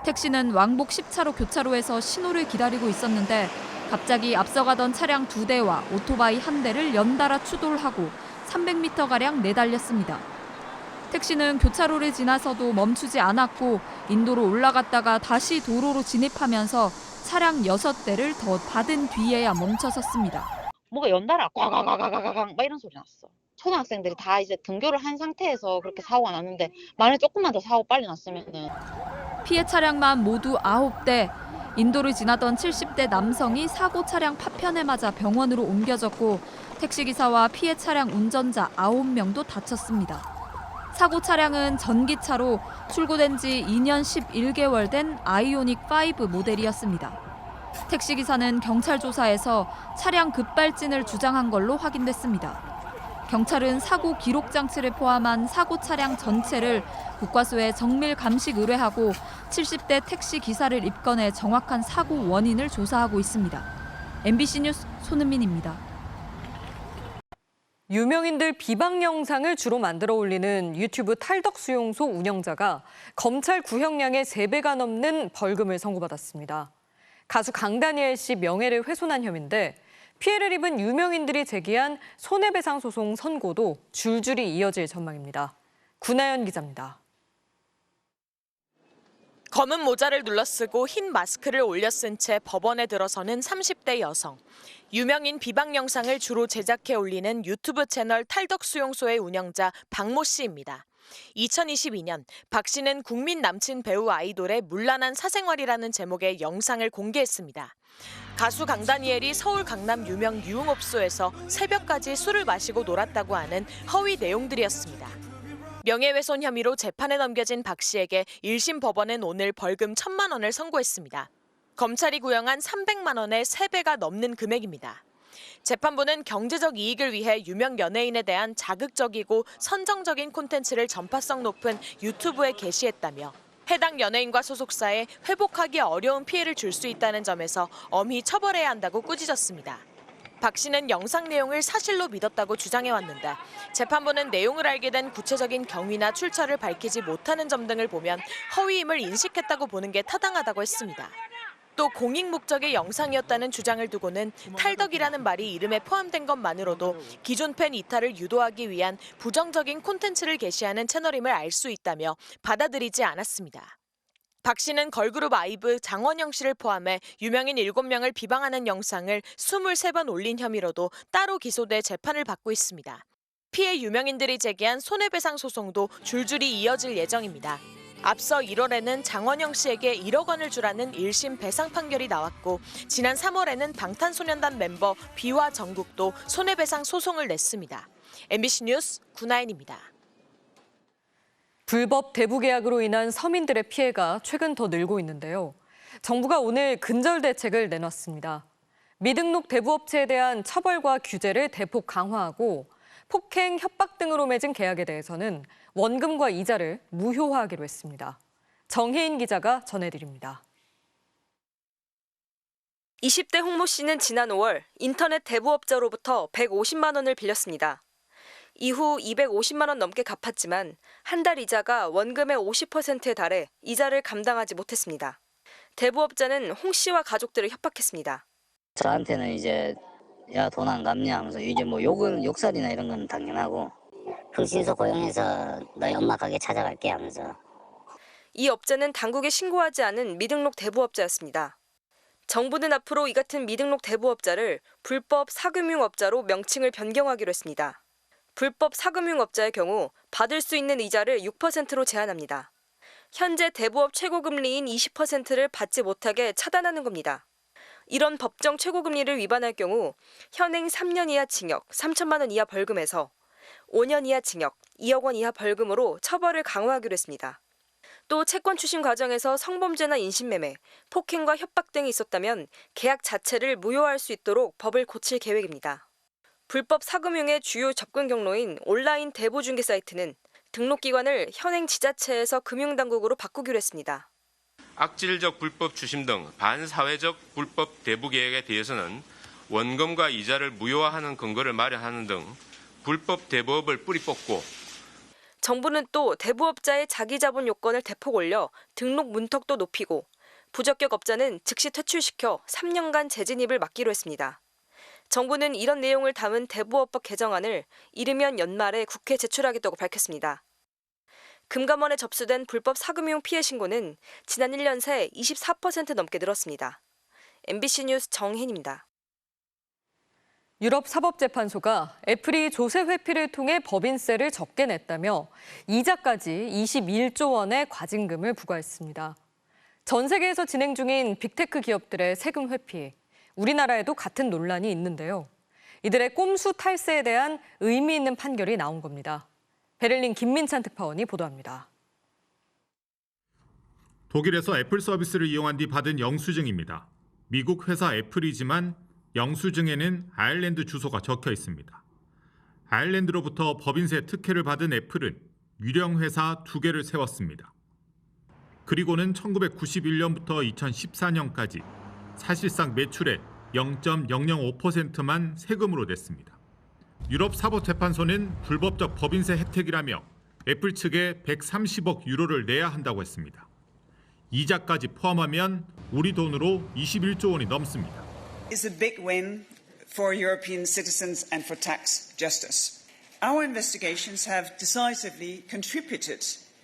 택시는 왕복 10차로 교차로에서 신호를 기다리고 있었는데 갑자기 앞서가던 차량 2대와 오토바이 1대를 연달아 추돌하고 300m가량 내달렸습니다. 택시는 교차로를 지나서도 멈추지 않았고 인도로 올라갔다가 다시 도로로 진입하면서 차량 6대를 더 받은 뒤에야 멈춰섰습니다. 뭐가 연달아 꽉꽉꽉꽉꽉 막 이런 소리 났어. 초등학생들이 다 이제 등교를 한 상태에서 그렇게 사고가 났는데 만약 조금만 더 사고 빨리 났으면은. 피해 차량만 모두 9대. 인도를 지나던 70대 남성이 사고 차량 파편에 맞아 병원으로 옮겨졌고 택시기사와 피해 차량 운전자 9명도 다쳤습니다. 사고 차량은 전기차로 출고된 지 2년 11개월 된 아이오닉5 모델이었습니다. 택시기사는 경찰 조사에서 차량 급발진을 주장한 걸로 확인됐습니다. 경찰은 사고 기록 장치를 포함한 사고 차량 전체를 국과수에 정밀 감식 의뢰하고 70대 택시 기사를 입건해 정확한 사고 원인을 조사하고 있습니다. MBC 뉴스 손은민입니다. 유명인들 비방 영상을 주로 만들어 올리는 유튜브 탈덕 수용소 운영자가 검찰 구형량의 3배가 넘는 벌금을 선고받았습니다. 가수 강다니엘 씨 명예를 훼손한 혐의인데 피해를 입은 유명인들이 제기한 손해배상 소송 선고도 줄줄이 이어질 전망입니다. 구나연 기자입니다. 검은 모자를 눌러쓰고 흰 마스크를 올려쓴 채 법원에 들어서는 30대 여성. 유명인 비방 영상을 주로 제작해 올리는 유튜브 채널 탈덕수용소의 운영자 박모 씨입니다. 2022년 박 씨는 국민 남친 배우 아이돌의 문란한 사생활이라는 제목의 영상을 공개했습니다. 가수 강다니엘이 서울 강남 유명 유흥업소에서 새벽까지 술을 마시고 놀았다고 하는 허위 내용들이었습니다. 명예훼손 혐의로 재판에 넘겨진 박 씨에게 1심 법원은 오늘 벌금 1,000만 원을 선고했습니다. 검찰이 구형한 300만 원의 3배가 넘는 금액입니다. 재판부는 경제적 이익을 위해 유명 연예인에 대한 자극적이고 선정적인 콘텐츠를 전파성 높은 유튜브에 게시했다며 해당 연예인과 소속사에 회복하기 어려운 피해를 줄 수 있다는 점에서 엄히 처벌해야 한다고 꾸짖었습니다. 박 씨는 영상 내용을 사실로 믿었다고 주장해왔는데 재판부는 내용을 알게 된 구체적인 경위나 출처를 밝히지 못하는 점 등을 보면 허위임을 인식했다고 보는 게 타당하다고 했습니다. 또 공익 목적의 영상이었다는 주장을 두고는 탈덕이라는 말이 이름에 포함된 것만으로도 기존 팬 이탈을 유도하기 위한 부정적인 콘텐츠를 게시하는 채널임을 알 수 있다며 받아들이지 않았습니다. 박 씨는 걸그룹 아이브 장원영 씨를 포함해 유명인 7명을 비방하는 영상을 23번 올린 혐의로도 따로 기소돼 재판을 받고 있습니다. 피해 유명인들이 제기한 손해배상 소송도 줄줄이 이어질 예정입니다. 앞서 1월에는 장원영 씨에게 1억 원을 주라는 1심 배상 판결이 나왔고 지난 3월에는 방탄소년단 멤버 비와 정국도 손해배상 소송을 냈습니다. MBC 뉴스 구나인입니다. 불법 대부 계약으로 인한 서민들의 피해가 최근 더 늘고 있는데요. 정부가 오늘 근절 대책을 내놨습니다. 미등록 대부업체에 대한 처벌과 규제를 대폭 강화하고 폭행, 협박 등으로 맺은 계약에 대해서는 원금과 이자를 무효화하기로 했습니다. 정혜인 기자가 전해드립니다. 20대 홍모 씨는 지난 5월 인터넷 대부업자로부터 150만 원을 빌렸습니다. 이후 250만 원 넘게 갚았지만 한 달 이자가 원금의 50%에 달해 이자를 감당하지 못했습니다. 대부업자는 홍 씨와 가족들을 협박했습니다. 저한테는 이제 야, 돈 안 갚냐 하면서 이제 뭐 욕설이나 이런 건 당연하고 불신소 고용해서 너희 엄마 가게 찾아갈게 하면서. 이 업자는 당국에 신고하지 않은 미등록 대부업자였습니다. 정부는 앞으로 이 같은 미등록 대부업자를 불법 사금융업자로 명칭을 변경하기로 했습니다. 불법 사금융업자의 경우 받을 수 있는 이자를 6%로 제한합니다. 현재 대부업 최고금리인 20%를 받지 못하게 차단하는 겁니다. 이런 법정 최고금리를 위반할 경우 현행 3년 이하 징역 3천만 원 이하 벌금에서 5년 이하 징역 2억 원 이하 벌금으로 처벌을 강화하기로 했습니다. 또 채권 추심 과정에서 성범죄나 인신매매, 폭행과 협박 등이 있었다면 계약 자체를 무효화할 수 있도록 법을 고칠 계획입니다. 불법 사금융의 주요 접근 경로인 온라인 대부중개 사이트는 등록기관을 현행 지자체에서 금융당국으로 바꾸기로 했습니다. 악질적 불법 추심 등 반사회적 불법 대부 계획에 대해서는 원금과 이자를 무효화하는 근거를 마련하는 등 불법 대부업을 뿌리 뽑고 정부는 또 대부업자의 자기자본 요건을 대폭 올려 등록 문턱도 높이고 부적격 업자는 즉시 퇴출시켜 3년간 재진입을 막기로 했습니다. 정부는 이런 내용을 담은 대부업법 개정안을 이르면 연말에 국회에 제출하겠다고 밝혔습니다. 금감원에 접수된 불법 사금융 피해 신고는 지난 1년 새 24% 넘게 늘었습니다. MBC 뉴스 정혜인입니다. 유럽사법재판소가 애플이 조세 회피를 통해 법인세를 적게 냈다며 이자까지 21조 원의 과징금을 부과했습니다. 전 세계에서 진행 중인 빅테크 기업들의 세금 회피, 우리나라에도 같은 논란이 있는데요. 이들의 꼼수 탈세에 대한 의미 있는 판결이 나온 겁니다. 베를린 김민찬 특파원이 보도합니다. 독일에서 애플 서비스를 이용한 뒤 받은 영수증입니다. 미국 회사 애플이지만 영수증에는 아일랜드 주소가 적혀 있습니다. 아일랜드로부터 법인세 특혜를 받은 애플은 유령 회사 2개를 세웠습니다. 그리고는 1991년부터 2014년까지 사실상 매출의 0.005%만 세금으로 냈습니다. 유럽사법재판소는 불법적 법인세 혜택이라며 애플 측에 130억 유로를 내야 한다고 했습니다. 이자까지 포함하면 우리 돈으로 21조 원이 넘습니다. It's a big win for European citizens and for tax justice. Our investigations have decisively contributed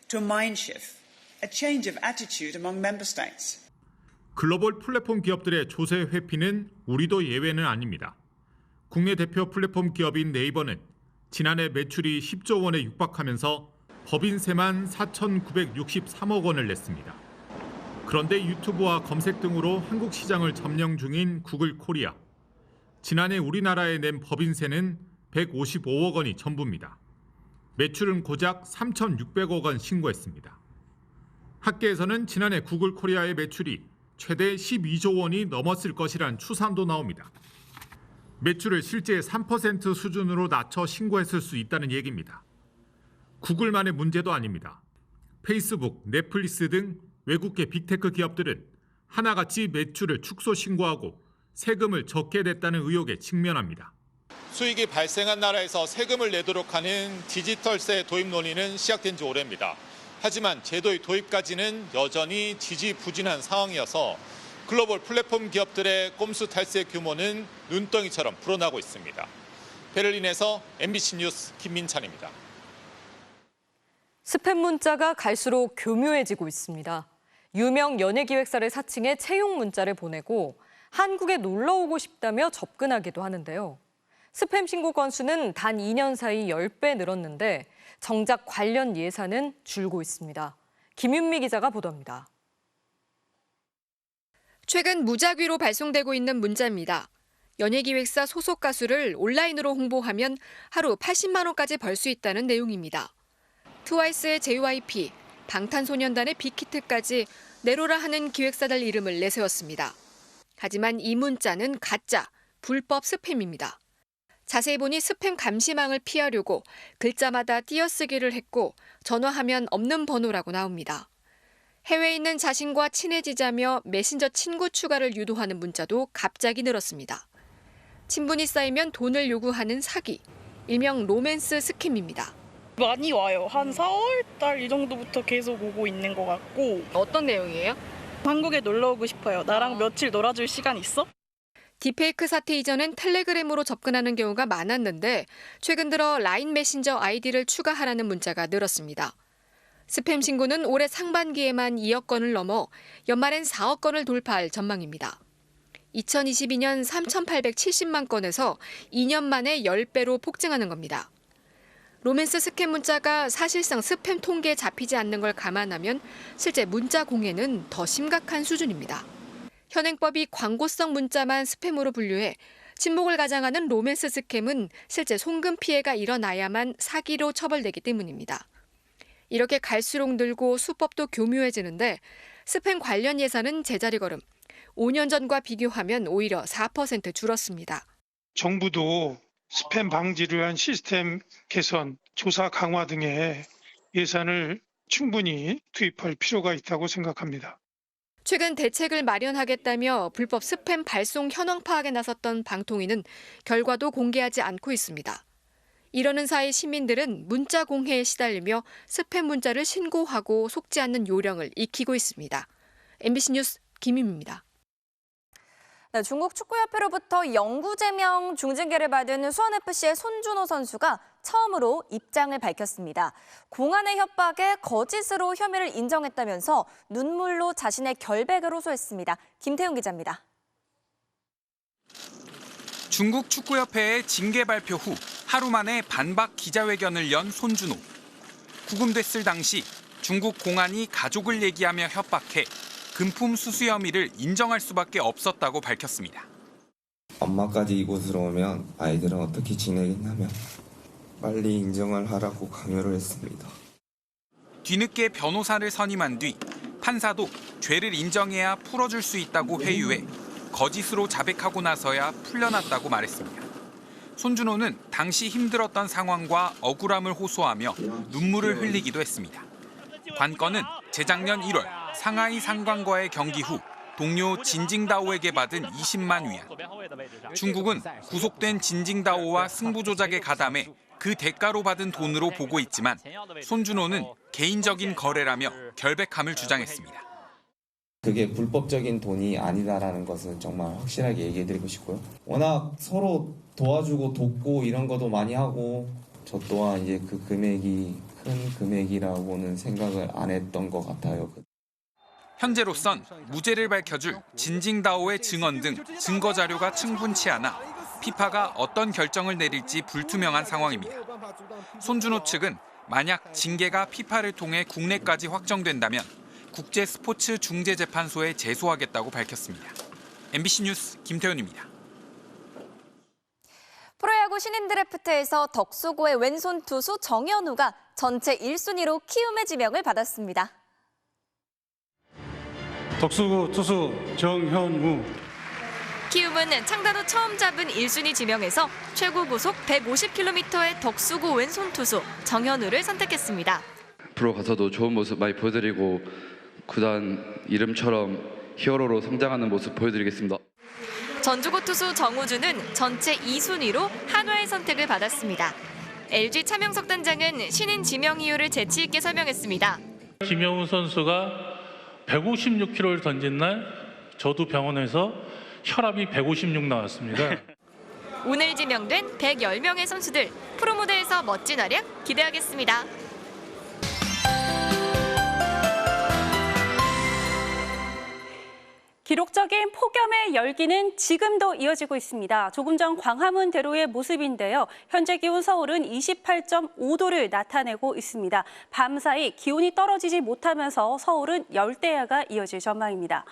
to a mind shift, a change of attitude among member states. 글로벌 플랫폼 기업들의 조세 회피는 우리도 예외는 아닙니다. 국내 대표 플랫폼 기업인 네이버는 지난해 매출이 10조 원에 육박하면서 법인세만 4,963억 원을 냈습니다. 그런데 유튜브와 검색 등으로 한국 시장을 점령 중인 구글 코리아. 지난해 우리나라에 낸 법인세는 155억 원이 전부입니다. 매출은 고작 3,600억 원 신고했습니다. 학계에서는 지난해 구글 코리아의 매출이 최대 12조 원이 넘었을 것이란 추산도 나옵니다. 매출을 실제 3% 수준으로 낮춰 신고했을 수 있다는 얘기입니다. 구글만의 문제도 아닙니다. 페이스북, 넷플릭스 등 외국계 빅테크 기업들은 하나같이 매출을 축소 신고하고 세금을 적게 냈다는 의혹에 직면합니다. 수익이 발생한 나라에서 세금을 내도록 하는 디지털세 도입 논의는 시작된 지 오래입니다. 하지만 제도의 도입까지는 여전히 지지부진한 상황이어서 글로벌 플랫폼 기업들의 꼼수 탈세 규모는 눈덩이처럼 불어나고 있습니다. 베를린에서 MBC 뉴스 김민찬입니다. 스팸 문자가 갈수록 교묘해지고 있습니다. 유명 연예기획사를 사칭해 채용 문자를 보내고 한국에 놀러 오고 싶다며 접근하기도 하는데요. 스팸 신고 건수는 단 2년 사이 10배 늘었는데 정작 관련 예산은 줄고 있습니다. 김윤미 기자가 보도합니다. 최근 무작위로 발송되고 있는 문자입니다. 연예기획사 소속 가수를 온라인으로 홍보하면 하루 80만 원까지 벌 수 있다는 내용입니다. 트와이스의 JYP, 방탄소년단의 빅히트까지 내로라 하는 기획사들 이름을 내세웠습니다. 하지만 이 문자는 가짜, 불법 스팸입니다. 자세히 보니 스팸 감시망을 피하려고 글자마다 띄어쓰기를 했고 전화하면 없는 번호라고 나옵니다. 해외에 있는 자신과 친해지자며 메신저 친구 추가를 유도하는 문자도 갑자기 늘었습니다. 친분이 쌓이면 돈을 요구하는 사기, 일명 로맨스 스캠입니다. 많이 와요. 한 4월 달 이 정도부터 계속 오고 있는 것 같고. 어떤 내용이에요? 한국에 놀러 오고 싶어요. 나랑 며칠 놀아줄 시간 있어? 딥페이크 사태 이전엔 텔레그램으로 접근하는 경우가 많았는데 최근 들어 라인 메신저 아이디를 추가하라는 문자가 늘었습니다. 스팸 신고는 올해 상반기에만 2억 건을 넘어 연말엔 4억 건을 돌파할 전망입니다. 2022년 3,870만 건에서 2년 만에 10배로 폭증하는 겁니다. 로맨스 스캠 문자가 사실상 스팸 통계에 잡히지 않는 걸 감안하면 실제 문자 공해는 더 심각한 수준입니다. 현행법이 광고성 문자만 스팸으로 분류해 친목을 가장하는 로맨스 스캠은 실제 송금 피해가 일어나야만 사기로 처벌되기 때문입니다. 이렇게 갈수록 늘고 수법도 교묘해지는데 스팸 관련 예산은 제자리 걸음. 5년 전과 비교하면 오히려 4% 줄었습니다. 정부도 스팸 방지를 위한 시스템 개선, 조사 강화 등의 예산을 충분히 투입할 필요가 있다고 생각합니다. 최근 대책을 마련하겠다며 불법 스팸 발송 현황 파악에 나섰던 방통위는 결과도 공개하지 않고 있습니다. 이러는 사이 시민들은 문자 공해에 시달리며 스팸 문자를 신고하고 속지 않는 요령을 익히고 있습니다. MBC 뉴스 김임입니다. 네, 중국 축구협회로부터 영구 제명 중징계를 받은 수원FC의 손준호 선수가 처음으로 입장을 밝혔습니다. 공안의 협박에 거짓으로 혐의를 인정했다면서 눈물로 자신의 결백을 호소했습니다. 김태용 기자입니다. 중국 축구협회의 징계 발표 후 하루 만에 반박 기자회견을 연 손준호. 구금됐을 당시 중국 공안이 가족을 얘기하며 협박해 금품 수수 혐의를 인정할 수밖에 없었다고 밝혔습니다. 엄마까지 이곳으로 오면 아이들은 어떻게 지내겠냐며 빨리 인정을 하라고 강요를 했습니다. 뒤늦게 변호사를 선임한 뒤 판사도 죄를 인정해야 풀어줄 수 있다고 회유해 거짓으로 자백하고 나서야 풀려났다고 말했습니다. 손준호는 당시 힘들었던 상황과 억울함을 호소하며 눈물을 흘리기도 했습니다. 관건은 재작년 1월 상하이 상관과의 경기 후 동료 진징다오에게 받은 20만 위안. 중국은 구속된 진징다오와 승부 조작에 가담해 그 대가로 받은 돈으로 보고 있지만 손준호는 개인적인 거래라며 결백함을 주장했습니다. 그게 불법적인 돈이 아니다라는 것은 정말 확실하게 얘기해드리고 싶고요. 워낙 서로 도와주고 돕고 이런 것도 많이 하고 저 또한 이제 그 금액이 큰 금액이라고는 생각을 안 했던 것 같아요. 현재로선 무죄를 밝혀줄 진징다오의 증언 등 증거 자료가 충분치 않아 피파가 어떤 결정을 내릴지 불투명한 상황입니다. 손준호 측은 만약 징계가 피파를 통해 국내까지 확정된다면 국제스포츠중재재판소에 제소하겠다고 밝혔습니다. MBC 뉴스 김태훈입니다. 프로야구 신인 드래프트에서 덕수고의 왼손 투수 정현우가 전체 1순위로 키움의 지명을 받았습니다. 덕수고 투수 정현우. 키움은 창단 후 처음 잡은 1순위 지명에서 최고 고속 150km의 덕수고 왼손 투수 정현우를 선택했습니다. 프로 가서도 좋은 모습 많이 보여드리고 구단 이름처럼 히어로로 성장하는 모습 보여드리겠습니다. 전주고 투수 정우주는 전체 2순위로 한화의 선택을 받았습니다. LG 차명석 단장은 신인 지명 이유를 재치 있게 설명했습니다. 김영우 선수가 156km를 던진 날 저도 병원에서 혈압이 156 나왔습니다. 오늘 지명된 110명의 선수들, 프로 무대에서 멋진 활약 기대하겠습니다. 기록적인 폭염의 열기는 지금도 이어지고 있습니다. 조금 전 광화문대로의 모습인데요. 현재 기온 서울은 28.5도를 나타내고 있습니다. 밤사이 기온이 떨어지지 못하면서 서울은 열대야가 이어질 전망입니다.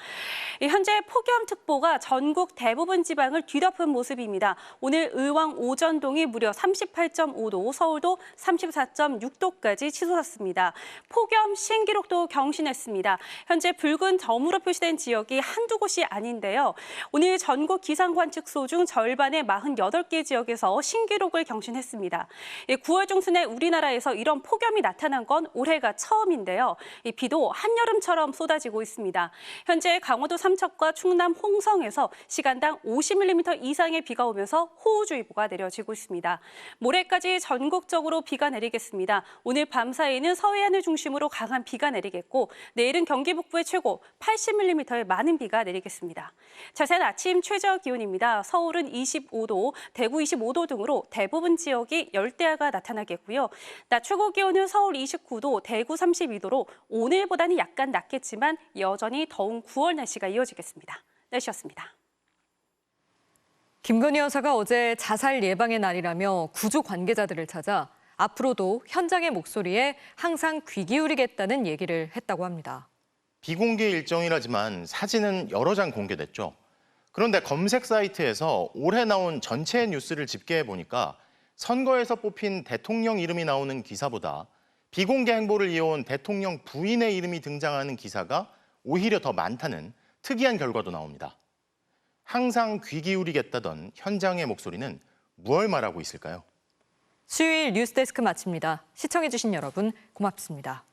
현재 폭염특보가 전국 대부분 지방을 뒤덮은 모습입니다. 오늘 의왕 오전동이 무려 38.5도, 서울도 34.6도까지 치솟았습니다. 폭염 신기록도 경신했습니다. 현재 붉은 점으로 표시된 지역이 한두 곳이 아닌데요. 오늘 전국 기상관측소 중 절반의 48개 지역에서 신기록을 경신했습니다. 9월 중순에 우리나라에서 이런 폭염이 나타난 건 올해가 처음인데요. 비도 한여름처럼 쏟아지고 있습니다. 현재 강원도 삼척과 충남 홍성에서 시간당 50mm 이상의 비가 오면서 호우주의보가 내려지고 있습니다. 모레까지 전국적으로 비가 내리겠습니다. 오늘 밤 사이에는 서해안을 중심으로 강한 비가 내리겠고 내일은 경기 북부에 최고 80mm의 많은 비가 내리겠습니다. 자세한 아침 최저 기온입니다. 서울은 25도, 대구 25도 등으로 대부분 지역이 열대야가 나타나겠고요. 낮 최고 기온은 서울 29도, 대구 32도로 오늘보다는 약간 낮겠지만 여전히 더운 9월 날씨가 이어지겠습니다. 날씨였습니다. 김건희 여사가 어제 자살 예방의 날이라며 구조 관계자들을 찾아 앞으로도 현장의 목소리에 항상 귀 기울이겠다는 얘기를 했다고 합니다. 비공개 일정이라지만 사진은 여러 장 공개됐죠. 그런데 검색 사이트에서 올해 나온 전체 뉴스를 집계해 보니까 선거에서 뽑힌 대통령 이름이 나오는 기사보다 비공개 행보를 이어온 대통령 부인의 이름이 등장하는 기사가 오히려 더 많다는 특이한 결과도 나옵니다. 항상 귀 기울이겠다던 현장의 목소리는 무얼 말하고 있을까요? 수요일 뉴스데스크 마칩니다. 시청해주신 여러분 고맙습니다.